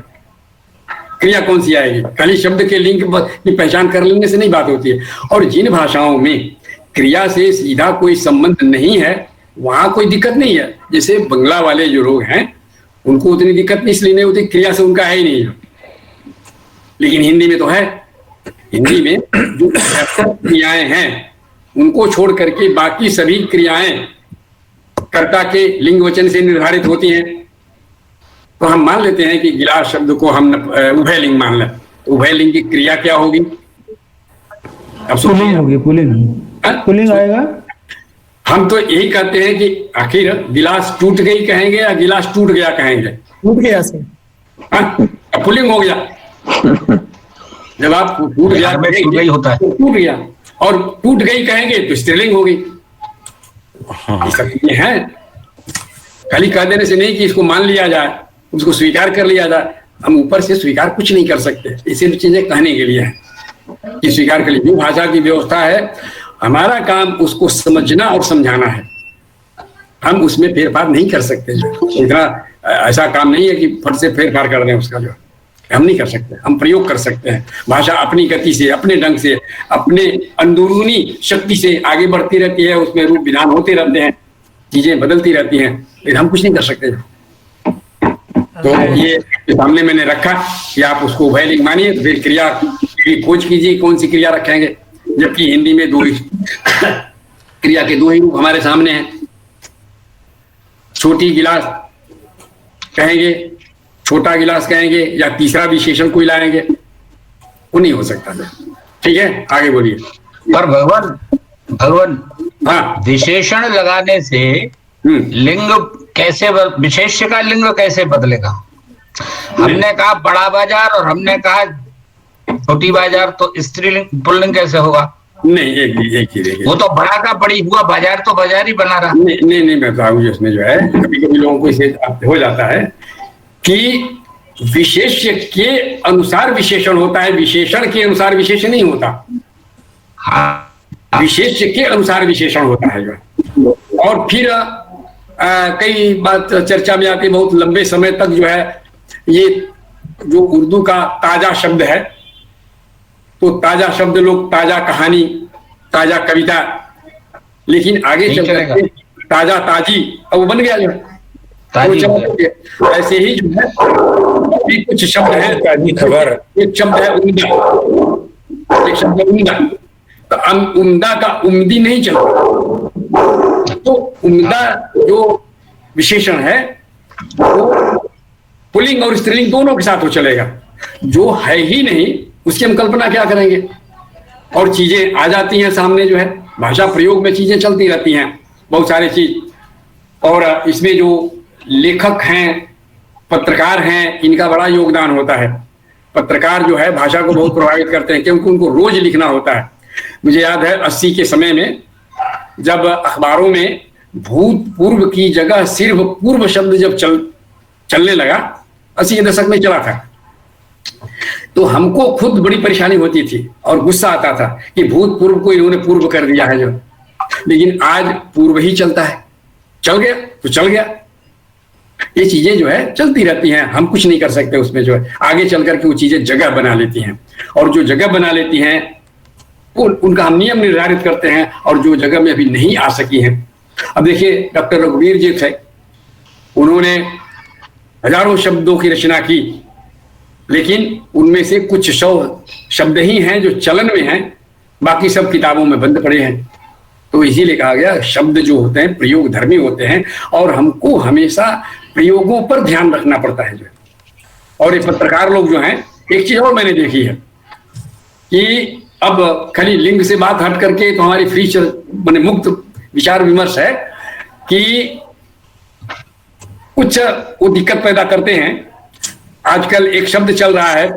क्रिया कौन सी आएगी। खाली शब्द के लिंग की पहचान कर लेने से नहीं बात होती है। और जिन भाषाओं में क्रिया से सीधा कोई संबंध नहीं है वहां कोई दिक्कत नहीं है। जैसे बंगला वाले जो लोग हैं उनको उतनी दिक्कत इसलिए नहीं होती, क्रिया से उनका है ही नहीं, लेकिन हिंदी में तो है। हिंदी में जो क्रियाएं हैं उनको छोड़ करके बाकी सभी क्रियाएं कर्ता के लिंग वचन से निर्धारित होती हैं। तो हम मान लेते हैं कि गिलास शब्द को हम उभय लिंग मान लें, तो उभय लिंग की क्रिया क्या होगी, पुल्लिंग होगी, पुल्लिंग आएगा। हम तो यही कहते हैं कि आखिर गिलास टूट गई कहेंगे या गिलास टूट गया कहेंगे, टूट गया से पुल्लिंग हो गया। जब आप टूट गया होता है तो टूट गया, और टूट गई कहेंगे तो स्त्रीलिंग हो गई। ये सब चीजें हैं, खाली कह देने से नहीं कि इसको मान लिया जाए, उसको स्वीकार कर लिया जाए। हम ऊपर से स्वीकार कुछ नहीं कर सकते, ये सिर्फ चीजें कहने के लिए है कि स्वीकार कर लीजिए। भाषा की व्यवस्था है, हमारा काम उसको समझना और समझाना है, हम उसमें फेरफार नहीं कर सकते। इतना ऐसा काम नहीं है कि फट से फेरफार कर दें उसका, जो हम नहीं कर सकते। हम प्रयोग कर सकते हैं, भाषा अपनी गति से, अपने ढंग से, अपने अंदरूनी शक्ति से आगे बढ़ती रहती है, उसमें रूप विधान होते रहते हैं, चीजें बदलती रहती हैं, लेकिन हम कुछ नहीं कर सकते। तो ये सामने मैंने रखा कि आप उसको उभय लिंग मानिए, तो फिर क्रिया की खोज कीजिए कौन सी क्रिया रखेंगे। जबकि हिंदी में 2 ही क्रिया के 2 ही रूप हमारे सामने हैं। छोटी गिलास कहेंगे, छोटा गिलास कहेंगे, या तीसरा विशेषण कोई लाएंगे, वो नहीं हो सकता। ठीक है, आगे बोलिए। पर भगवान हाँ, विशेषण लगाने से लिंग कैसे, विशेष्य का लिंग कैसे बदलेगा। हमने कहा बड़ा बाजार और हमने कहा छोटी बाजार, तो स्त्रीलिंग पुल्लिंग कैसे होगा। नहीं, एक ही देखिए, वो तो बड़ा का बड़ी हुआ, बाजार तो बाजार ही बना रहा। नहीं मैं बताऊँ, इसमें जो है कभी कभी लोगों को इसे हो जाता है कि विशेष्य के अनुसार विशेषण होता है, विशेषण के अनुसार विशेषण नहीं होता। हाँ, विशेष्य के अनुसार विशेषण होता है जो। और फिर कई बात चर्चा में आती, बहुत लंबे समय तक जो है ये जो उर्दू का ताजा शब्द है, तो ताजा शब्द लोग ताजा कहानी, ताजा कविता, लेकिन आगे चल करके ताजा ताजी, अब वो बन गया जो है। ऐसे ही जो है कुछ शब्द है ताजी खबर, एक शब्द है उम्दा, एक शब्द है उम्दा, तो उम्दा का उम्दी नहीं चलता। तो उम्दा जो विशेषण है वो पुल्लिंग और स्त्रीलिंग दोनों के साथ वो चलेगा। जो है ही नहीं उसकी हम कल्पना क्या करेंगे। और चीजें आ जाती हैं सामने, जो है भाषा प्रयोग में चीजें चलती रहती हैं, बहुत सारी चीज। और इसमें जो लेखक हैं, पत्रकार हैं, इनका बड़ा योगदान होता है। पत्रकार जो है भाषा को बहुत प्रभावित करते हैं, क्योंकि उनको रोज लिखना होता है। मुझे याद है 80 के समय में जब अखबारों में भूतपूर्व की जगह सिर्फ पूर्व शब्द जब चलने लगा, 80 के दशक में चला था, तो हमको खुद बड़ी परेशानी होती थी और गुस्सा आता था कि भूतपूर्व को इन्होंने पूर्व कर दिया है जो। लेकिन आज पूर्व ही चलता है, चल गया तो चल गया। ये चीजें जो है चलती रहती हैं, हम कुछ नहीं कर सकते उसमें, जो है आगे चल करके वो चीजें जगह बना लेती हैं, और जो जगह बना लेती हैं उनका हम नियम निर्धारित करते हैं, और जो जगह में अभी नहीं आ सकी हैं। अब देखिए डॉक्टर रघुवीर जी थे, उन्होंने हजारों शब्दों की रचना की, लेकिन उनमें से कुछ 100 शब्द ही हैं जो चलन में हैं, बाकी सब किताबों में बंद पड़े हैं। तो इसीलिए कहा गया शब्द जो होते हैं प्रयोग धर्मी होते हैं, और हमको हमेशा प्रयोगों पर ध्यान रखना पड़ता है जो है। और ये पत्रकार लोग जो हैं, एक चीज और मैंने देखी है कि अब खाली लिंग से बात हट करके तो हमारी फ्री माने मुक्त विचार विमर्श है कि कुछ वो दिक्कत पैदा करते हैं। आजकल एक शब्द चल रहा है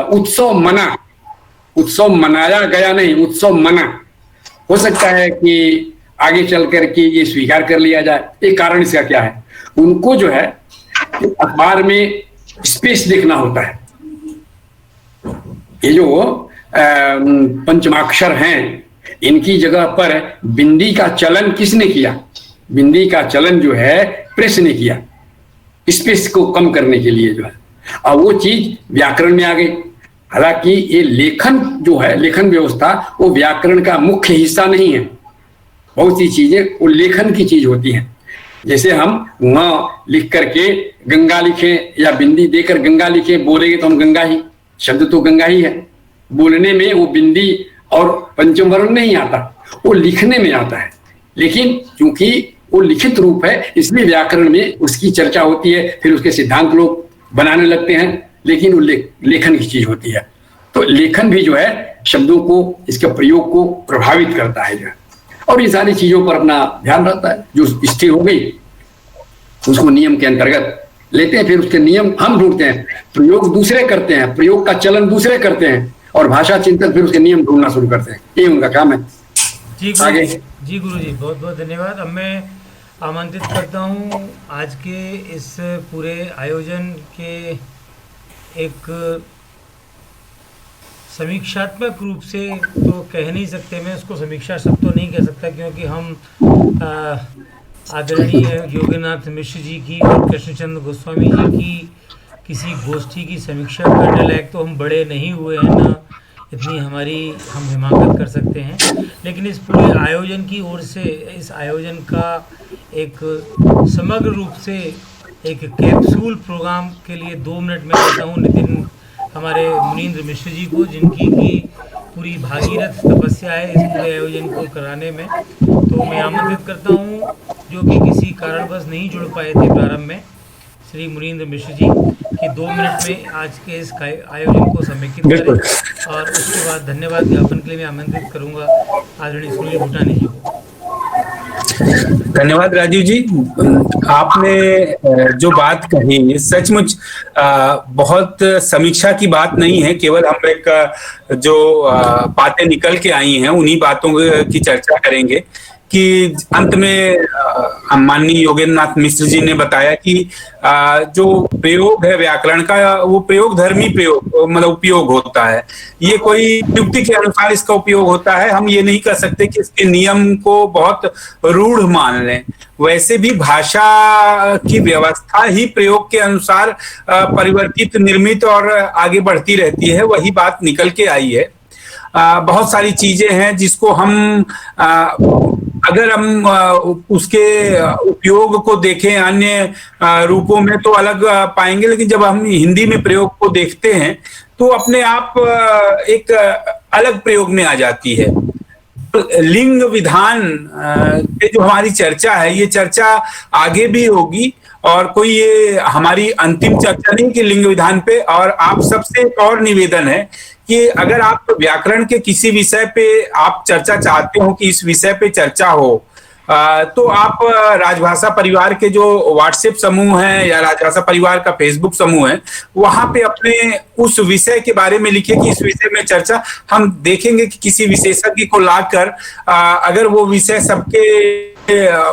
उत्सव मना, उत्सव मनाया गया नहीं, उत्सव मना। हो सकता है कि आगे चल करके ये स्वीकार कर लिया जाए। एक कारण इसका क्या है, उनको जो है अखबार में स्पेस देखना होता है। ये जो पंचमाक्षर हैं, इनकी जगह पर बिंदी का चलन किसने किया? बिंदी का चलन जो है प्रेस ने किया, स्पेस को कम करने के लिए जो है। अब वो चीज व्याकरण में आ गई। हालांकि ये लेखन जो है, लेखन व्यवस्था, वो व्याकरण का मुख्य हिस्सा नहीं है। बहुत सी चीजें वो लेखन की चीज होती हैं। जैसे हम वहां लिख करके गंगा लिखें या बिंदी देकर गंगा लिखें, बोलेंगे तो हम गंगा ही, शब्द तो गंगा ही है। बोलने में वो बिंदी और पंचम वर्ण नहीं आता, वो लिखने में आता है। लेकिन क्योंकि वो लिखित रूप है, इसलिए व्याकरण में उसकी चर्चा होती है, फिर उसके सिद्धांत लोग बनाने लगते हैं। लेकिन वो लेखन की चीज होती है। तो लेखन भी जो है शब्दों को, इसके प्रयोग को प्रभावित करता है जो है। और ये सारी चीजों पर अपना ध्यान रहता है। जो स्थिर हो गई उसको नियम के अंतर्गत लेते हैं, फिर उसके नियम हम ढूंढते हैं। प्रयोग दूसरे करते हैं, प्रयोग का चलन दूसरे करते हैं, और भाषा चिंतन फिर उसके नियम ढूंढना शुरू करते हैं। ये उनका काम है। आगे जी गुरु जी, बहुत बहुत धन्यवाद। अब मैं आमंत्रित करता हूँ आज के इस पूरे आयोजन के एक समीक्षात्मक रूप से तो कह नहीं सकते, मैं उसको समीक्षा शब्द तो नहीं कह सकता, क्योंकि हम आदरणीय योगीनाथ मिश्र जी की और कृष्णचंद्र गोस्वामी जी की किसी गोष्ठी की समीक्षा करने लायक तो हम बड़े नहीं हुए हैं, ना इतनी हम हिमाकत कर सकते हैं। लेकिन इस पूरे आयोजन की ओर से, इस आयोजन का एक समग्र रूप से एक कैप्सूल प्रोग्राम के लिए 2 मिनट में देता हूँ नितिन हमारे मुनीन्द्र मिश्र जी को, जिनकी की पूरी भागीरथ तपस्या है इस पूरे आयोजन को कराने में। तो मैं आमंत्रित करता हूँ, जो कि किसी कारणवश नहीं जुड़ पाए थे प्रारंभ में, श्री मुनीन्द्र मिश्र जी कि 2 मिनट में आज के इस आयोजन को समेकित करें। और उसके बाद धन्यवाद ज्ञापन के लिए मैं आमंत्रित करूँगा आदरणीय सुनील भूटानी जी को। धन्यवाद राजीव जी। आपने जो बात कही सचमुच बहुत समीक्षा की बात नहीं है, केवल हम एक जो बातें निकल के आई हैं उन्हीं बातों की चर्चा करेंगे। कि अंत में माननीय योगेंद्रनाथ मिश्र जी ने बताया कि जो प्रयोग है व्याकरण का, वो प्रयोग धर्मी प्रयोग मतलब उपयोग होता है। ये कोई युक्ति के अनुसार इसका उपयोग होता है। हम ये नहीं कर सकते कि इसके नियम को बहुत रूढ़ मान लें। वैसे भी भाषा की व्यवस्था ही प्रयोग के अनुसार परिवर्तित, निर्मित और आगे बढ़ती रहती है। वही बात निकल के आई है। बहुत सारी चीजें हैं जिसको हम अगर हम उसके उपयोग को देखें अन्य रूपों में तो अलग पाएंगे, लेकिन जब हम हिंदी में प्रयोग को देखते हैं तो अपने आप एक अलग प्रयोग में आ जाती है। लिंग विधान पे जो हमारी चर्चा है, ये चर्चा आगे भी होगी और कोई ये हमारी अंतिम चर्चा नहीं कि लिंग विधान पे। और आप सबसे एक और निवेदन है कि अगर आप व्याकरण के किसी विषय पे आप चर्चा चाहते हो कि इस विषय पे चर्चा हो, तो आप राजभाषा परिवार के जो व्हाट्सएप समूह हैं या राजभाषा परिवार का फेसबुक समूह है, वहां पे अपने उस विषय के बारे में लिखिए कि इस विषय में चर्चा। हम देखेंगे कि किसी विशेषज्ञ को लाकर अगर वो विषय सबके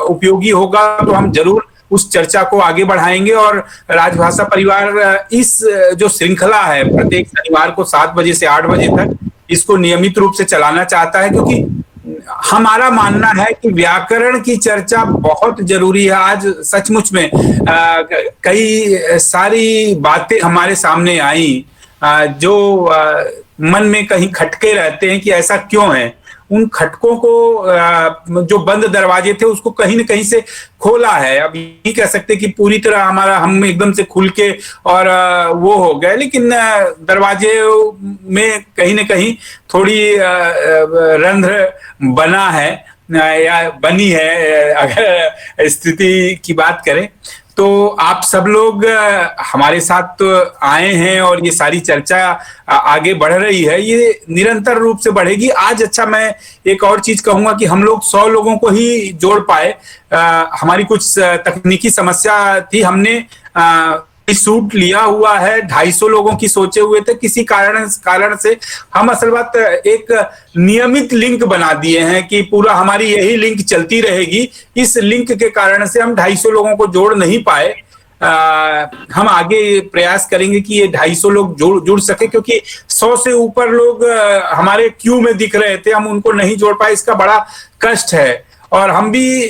उपयोगी होगा तो हम जरूर उस चर्चा को आगे बढ़ाएंगे। और राजभाषा परिवार इस जो श्रृंखला है प्रत्येक शनिवार को 7 बजे से 8 बजे तक इसको नियमित रूप से चलाना चाहता है, क्योंकि हमारा मानना है कि व्याकरण की चर्चा बहुत जरूरी है। आज सचमुच में कई सारी बातें हमारे सामने आई जो मन में कहीं खटके रहते हैं कि ऐसा क्यों है। उन खटकों को जो बंद दरवाजे थे उसको कहीं न कहीं से खोला है। अब ये कह सकते कि पूरी तरह हम एकदम से खुल के और वो हो गए, लेकिन दरवाजे में कहीं न कहीं थोड़ी रंध्र बना है या बनी है। अगर स्थिति की बात करें तो आप सब लोग हमारे साथ तो आए हैं और ये सारी चर्चा आगे बढ़ रही है, ये निरंतर रूप से बढ़ेगी। आज अच्छा मैं एक और चीज कहूंगा कि हम लोग 100 लोगों को ही जोड़ पाए। हमारी कुछ तकनीकी समस्या थी, हमने शूट लिया हुआ है, 250 लोगों की सोचे हुए थे, किसी कारण से हम असल बात एक नियमित लिंक बना दिए हैं कि पूरा हमारी यही लिंक चलती रहेगी। इस लिंक के कारण से हम 250 लोगों को जोड़ नहीं पाए। हम आगे प्रयास करेंगे कि ये 250 लोग जुड़ सके, क्योंकि 100 से ऊपर लोग हमारे क्यू में दिख रहे थे, हम उनको नहीं जोड़ पाए। इसका बड़ा कष्ट है। और हम भी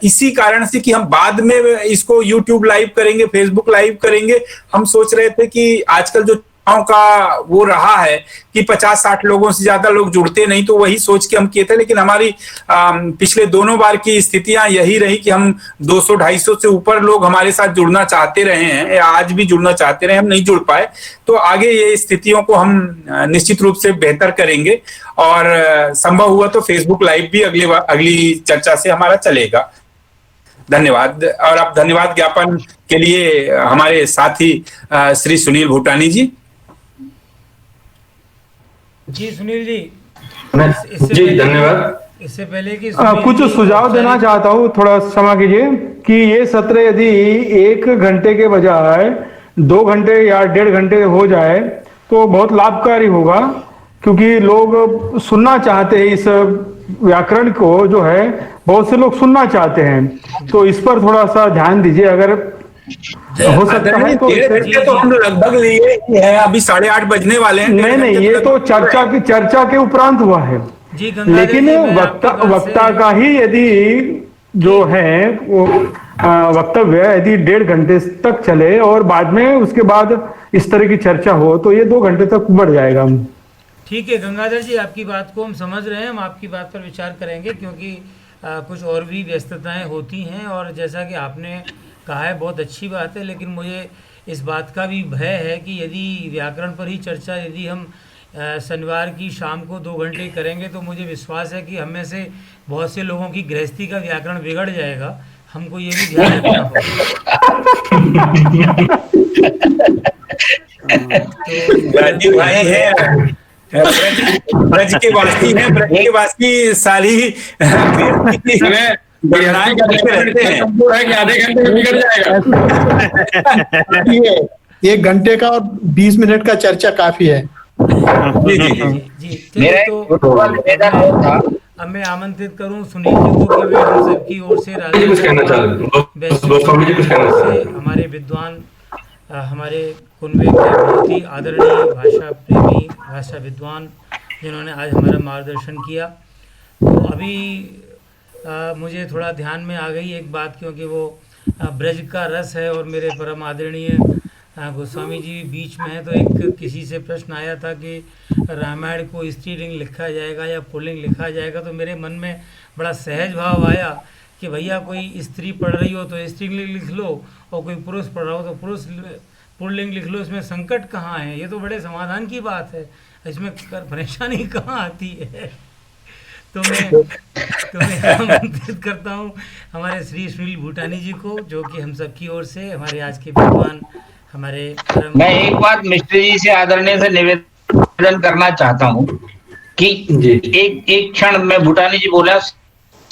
इसी कारण से कि हम बाद में इसको YouTube लाइव करेंगे, Facebook लाइव करेंगे, हम सोच रहे थे कि आजकल जो का वो रहा है कि 50-60 लोगों से ज्यादा लोग जुड़ते नहीं, तो वही सोच के हम किए थे। लेकिन हमारी पिछले दोनों बार की स्थितियां यही रही कि हम 200-250 से ऊपर लोग हमारे साथ जुड़ना चाहते रहे हैं या आज भी जुड़ना चाहते रहे, हम नहीं जुड़ पाए। तो आगे ये स्थितियों को हम निश्चित रूप से बेहतर करेंगे और संभव हुआ तो फेसबुक लाइव भी अगली चर्चा से हमारा चलेगा। धन्यवाद। और अब धन्यवाद ज्ञापन के लिए हमारे साथी श्री सुनील भूटानी जी। जी सुनील जी, जी धन्यवाद। इससे पहले कि कुछ सुझाव देना चाहता हूँ, थोड़ा क्षमा कीजिए कि ये सत्र यदि 1 घंटे के बजाय 2 घंटे या 1.5 घंटे हो जाए तो बहुत लाभकारी होगा, क्योंकि लोग सुनना चाहते हैं। इस व्याकरण को जो है बहुत से लोग सुनना चाहते हैं, तो इस पर थोड़ा सा ध्यान दीजिए। अगर हो सकता है तो हम लगभग लिए हैं, अभी 8:30 बजने वाले हैं। नहीं, ये तो चर्चा के उपरांत हुआ है, लेकिन वक्ता का ही यदि जो है वो वक्तव्य यदि 1.5 घंटे तक चले और बाद में उसके बाद इस तरह की चर्चा हो तो ये 2 घंटे तक बढ़ जाएगा। ठीक है गंगाधर जी, आपकी बात को हम समझ रहे हैं, हम आपकी बात पर विचार करेंगे, क्योंकि कुछ और भी व्यस्तताएं होती हैं। और जैसा कि आपने कहा है बहुत अच्छी बात है, लेकिन मुझे इस बात का भी भय है कि यदि व्याकरण पर ही चर्चा यदि हम शनिवार की शाम को 2 घंटे करेंगे तो मुझे विश्वास है कि हम में से बहुत से लोगों की गृहस्थी का व्याकरण बिगड़ जाएगा। हमको ये भी ध्यान रखना होगा। राजीव भाई है, ब्रज के वासी हैं, ब्रज के वासी साली रहते हैं। 1 घंटे का और 20 मिनट का चर्चा काफी है। जी। अब मैं आमंत्रित करूं सुनील जी को कि वे सबकी ओर से हमारे विद्वान, हमारे कुनबे के बहुत ही आदरणीय भाषा प्रेमी, भाषा विद्वान, जिन्होंने आज हमारा मार्गदर्शन किया। तो अभी मुझे थोड़ा ध्यान में आ गई एक बात, क्योंकि वो ब्रज का रस है और मेरे परम आदरणीय गोस्वामी जी बीच में है। तो एक किसी से प्रश्न आया था कि रामायण को स्त्रीलिंग लिखा जाएगा या पुल्लिंग लिखा जाएगा, तो मेरे मन में बड़ा सहज भाव आया कि भैया कोई स्त्री पढ़ रही हो तो स्त्रीलिंग लिख लो और कोई पुरुष पढ़ रहा हो तो पुल्लिंग लिख लो। इसमें संकट कहाँ है? ये तो बड़े समाधान की बात है, इसमें परेशानी कहाँ आती है? तो मैं आमंत्रित करता हूँ हमारे श्री सुनील भूटानी जी को, जो कि हम सबकी ओर से हमारे आज के विद्वान हमारे। मैं एक बात मिस्टर जी से आदरणीय से निवेदन करना चाहता हूँ कि एक क्षण में भूटानी जी बोला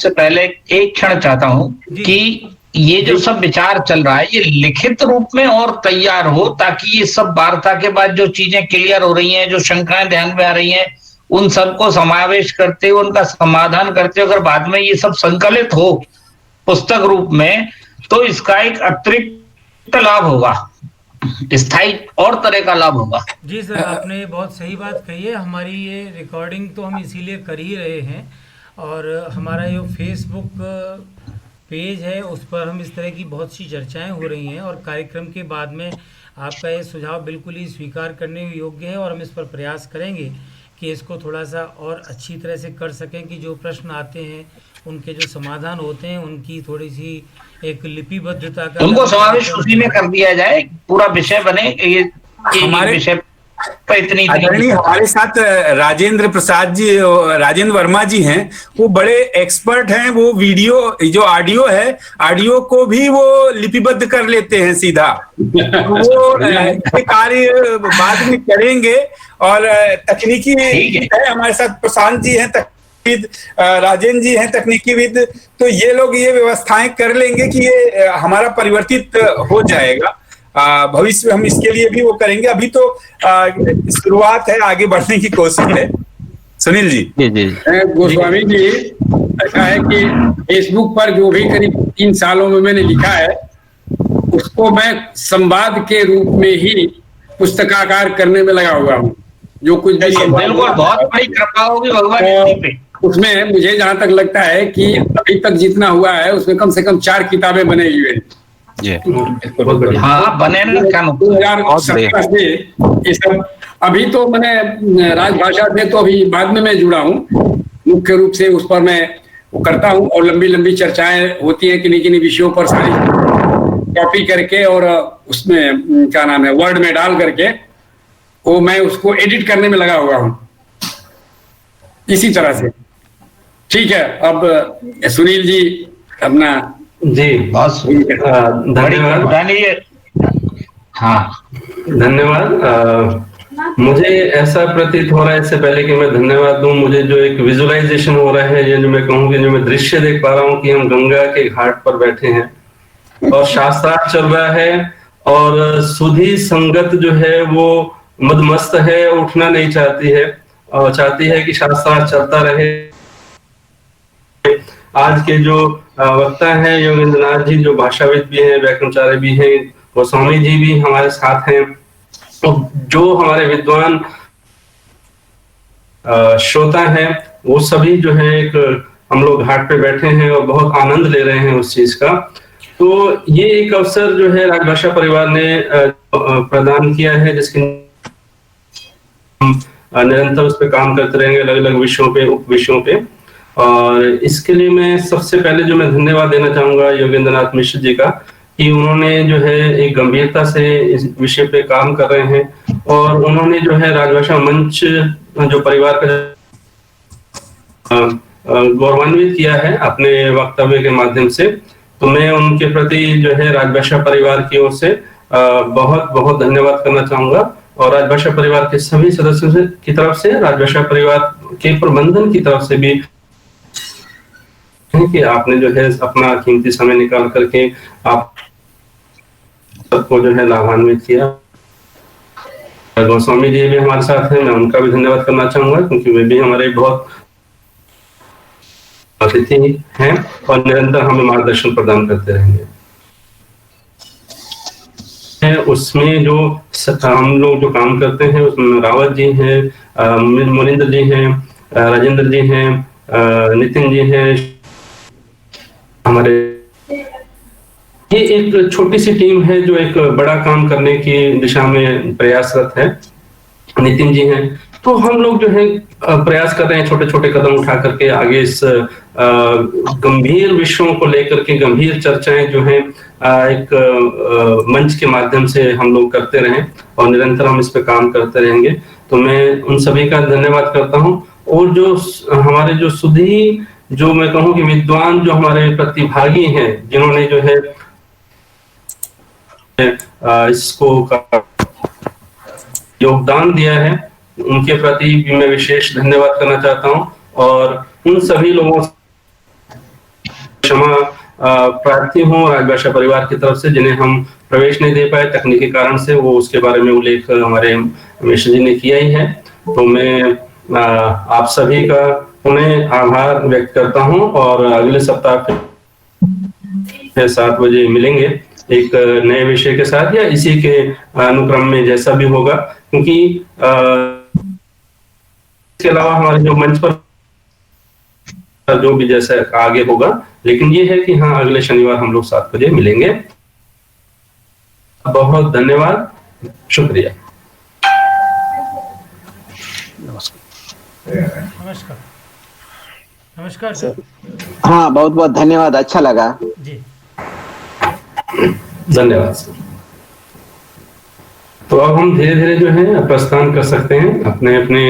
आपसे पहले एक क्षण चाहता हूं कि ये जो सब विचार चल रहा है ये लिखित रूप में और तैयार हो, ताकि ये सब वार्ता के बाद जो चीजें क्लियर हो रही हैं, जो शंकाएं ध्यान में आ रही हैं, उन सबको समावेश करते हुए उनका समाधान करते हुए अगर बाद में ये सब संकलित हो पुस्तक रूप में, तो इसका एक अतिरिक्त लाभ होगा, स्थायी और तरह का लाभ होगा। जी सर, आपने बहुत सही बात कही है। हमारी ये रिकॉर्डिंग तो हम इसीलिए कर ही रहे हैं, और हमारा जो फेसबुक पेज है उस पर हम इस तरह की बहुत सी चर्चाएं हो रही हैं, और कार्यक्रम के बाद में आपका ये सुझाव बिल्कुल ही स्वीकार करने योग्य है, और हम इस पर प्रयास करेंगे कि इसको थोड़ा सा और अच्छी तरह से कर सकें, कि जो प्रश्न आते हैं उनके जो समाधान होते हैं उनकी थोड़ी सी एक लिपिबद्धता का उनको समावेश उसी में कर दिया जाए, पूरा विषय बने। ये हमारे विषय पर इतनी हमारे साथ राजेंद्र प्रसाद जी, राजेंद्र वर्मा जी हैं, वो बड़े एक्सपर्ट हैं। वो वीडियो जो ऑडियो है, ऑडियो को भी वो लिपिबद्ध कर लेते हैं सीधा। वो ये कार्य बाद में करेंगे। और तकनीकी है हमारे साथ प्रशांत जी हैं, राजेंद्र जी हैं तकनीकीविद, तो ये लोग ये व्यवस्थाएं कर लेंगे कि ये हमारा परिवर्तित हो जाएगा। भविष्य में हम इसके लिए भी वो करेंगे। अभी तो शुरुआत है, आगे बढ़ने की कोशिश है। सुनील जी। गोस्वामी जी, ऐसा है कि फेसबुक पर जो भी करीब 3 सालों में मैंने लिखा है उसको मैं संवाद के रूप में ही पुस्तकाकार करने में लगा हुआ हूँ। जो कुछ भी बिल्कुल बहुत बड़ी कृपा होगी भगवान पे। उसमें मुझे जहां तक लगता है कि अभी तक जितना हुआ है उसमें कम से कम 4 किताबें बने हुए हैं। हाँ, बने 2017 से ये सब। अभी तो मैंने राजभाषा से तो अभी बाद में मैं जुड़ा हूँ, मुख्य रूप से उस पर मैं वो करता हूँ, और लंबी लंबी चर्चाएं होती हैं किन्हीं किन्हीं विषयों पर, सारी कॉपी करके और उसमें क्या नाम है वर्ड में डाल करके वो मैं उसको एडिट करने में लगा हुआ हूँ इसी तरह से। ठीक है, अब सुनील जी अपना जी धन्यवाद। हाँ धन्यवाद। मुझे ऐसा प्रतीत हो रहा है इससे पहले कि मैं धन्यवाद दूं, मुझे जो एक विजुअलाइजेशन हो रहा है, ये जो मैं कहूँ कि जो मैं दृश्य देख पा रहा हूँ कि हम गंगा के घाट पर बैठे हैं और शास्त्रार्थ चल रहा है, और सुधी संगत जो है वो मदमस्त है, उठना नहीं चाहती है और चाहती है कि शास्त्रार्थ चलता रहे। आज के जो वक्ता हैं योगेंद्रनाथ जी, जो भाषाविद भी हैं, व्याकरणाचार्य भी हैं, गोस्वामी जी भी हमारे साथ हैं, जो हमारे विद्वान श्रोता हैं, वो सभी जो है एक हम लोग घाट पे बैठे हैं और बहुत आनंद ले रहे हैं उस चीज का। तो ये एक अवसर जो है राजभाषा परिवार ने प्रदान किया है, जिसके निरंतर उस पर काम करते रहेंगे, अलग अलग विषयों पे, उप विषयों पे। और इसके लिए मैं सबसे पहले जो मैं धन्यवाद देना चाहूंगा योगेंद्रनाथ मिश्र जी का, कि उन्होंने जो है एक गंभीरता से इस विषय पे काम कर रहे हैं, और उन्होंने जो है राजभाषा मंच जो परिवार का गौरवान्वित किया है अपने वक्तव्य के माध्यम से। तो मैं उनके प्रति जो है राजभाषा परिवार की ओर से बहुत बहुत धन्यवाद करना चाहूंगा, और राजभाषा परिवार के सभी सदस्यों की तरफ से, राजभाषा परिवार के प्रबंधन की तरफ से भी, कि आपने जो है अपना कीमती समय निकाल करके आप सबको जो है लाभान्वित किया। गोस्वामी जी भी हमारे साथ हैं, मैं उनका भी धन्यवाद करना चाहूंगा, क्योंकि वे भी हमारे बहुत अतिथि हैं और निरंतर हमें मार्गदर्शन प्रदान करते रहेंगे। उसमें जो हम लोग जो काम करते हैं उसमें रावत जी हैं, मुनिंद्र जी हैं, राजेंद्र जी हैं, नितिन जी हैं, हमारे ये एक छोटी सी टीम है जो एक बड़ा काम करने की दिशा में प्रयासरत है। नितिन जी हैं, तो हम लोग जो है प्रयास कर रहे हैं छोटे छोटे कदम उठा करके आगे इस गंभीर विषयों को लेकर के गंभीर चर्चाएं जो है एक मंच के माध्यम से हम लोग करते रहें, और निरंतर हम इस पे काम करते रहेंगे। तो मैं उन सभी का धन्यवाद करता हूं। और जो हमारे जो सुधी, जो मैं कहूँ कि विद्वान, जो हमारे प्रतिभागी हैं, जिन्होंने जो है इसको योगदान दिया है, उनके प्रति भी मैं विशेष धन्यवाद करना चाहता हूं। और उन सभी लोगों क्षमा प्रार्थी हूँ राजभाषा परिवार की तरफ से, जिन्हें हम प्रवेश नहीं दे पाए तकनीकी कारण से। वो उसके बारे में उल्लेख हमारे मिश्र जी ने किया ही है। तो मैं आप सभी का उन्हें आभार व्यक्त करता हूं और अगले सप्ताह फिर 7 बजे मिलेंगे एक नए विषय के साथ या इसी के अनुक्रम में जैसा भी होगा, क्योंकि इसके अलावा हमारे जो मंच पर जो भी जैसा आगे होगा, लेकिन ये है कि हाँ अगले शनिवार हम लोग 7 बजे मिलेंगे। बहुत धन्यवाद, शुक्रिया। नमस्कार। नमस्कार सर। हाँ, बहुत बहुत धन्यवाद, अच्छा लगा जी, धन्यवाद सर। तो अब हम धीरे धीरे जो है प्रस्थान कर सकते हैं अपने अपने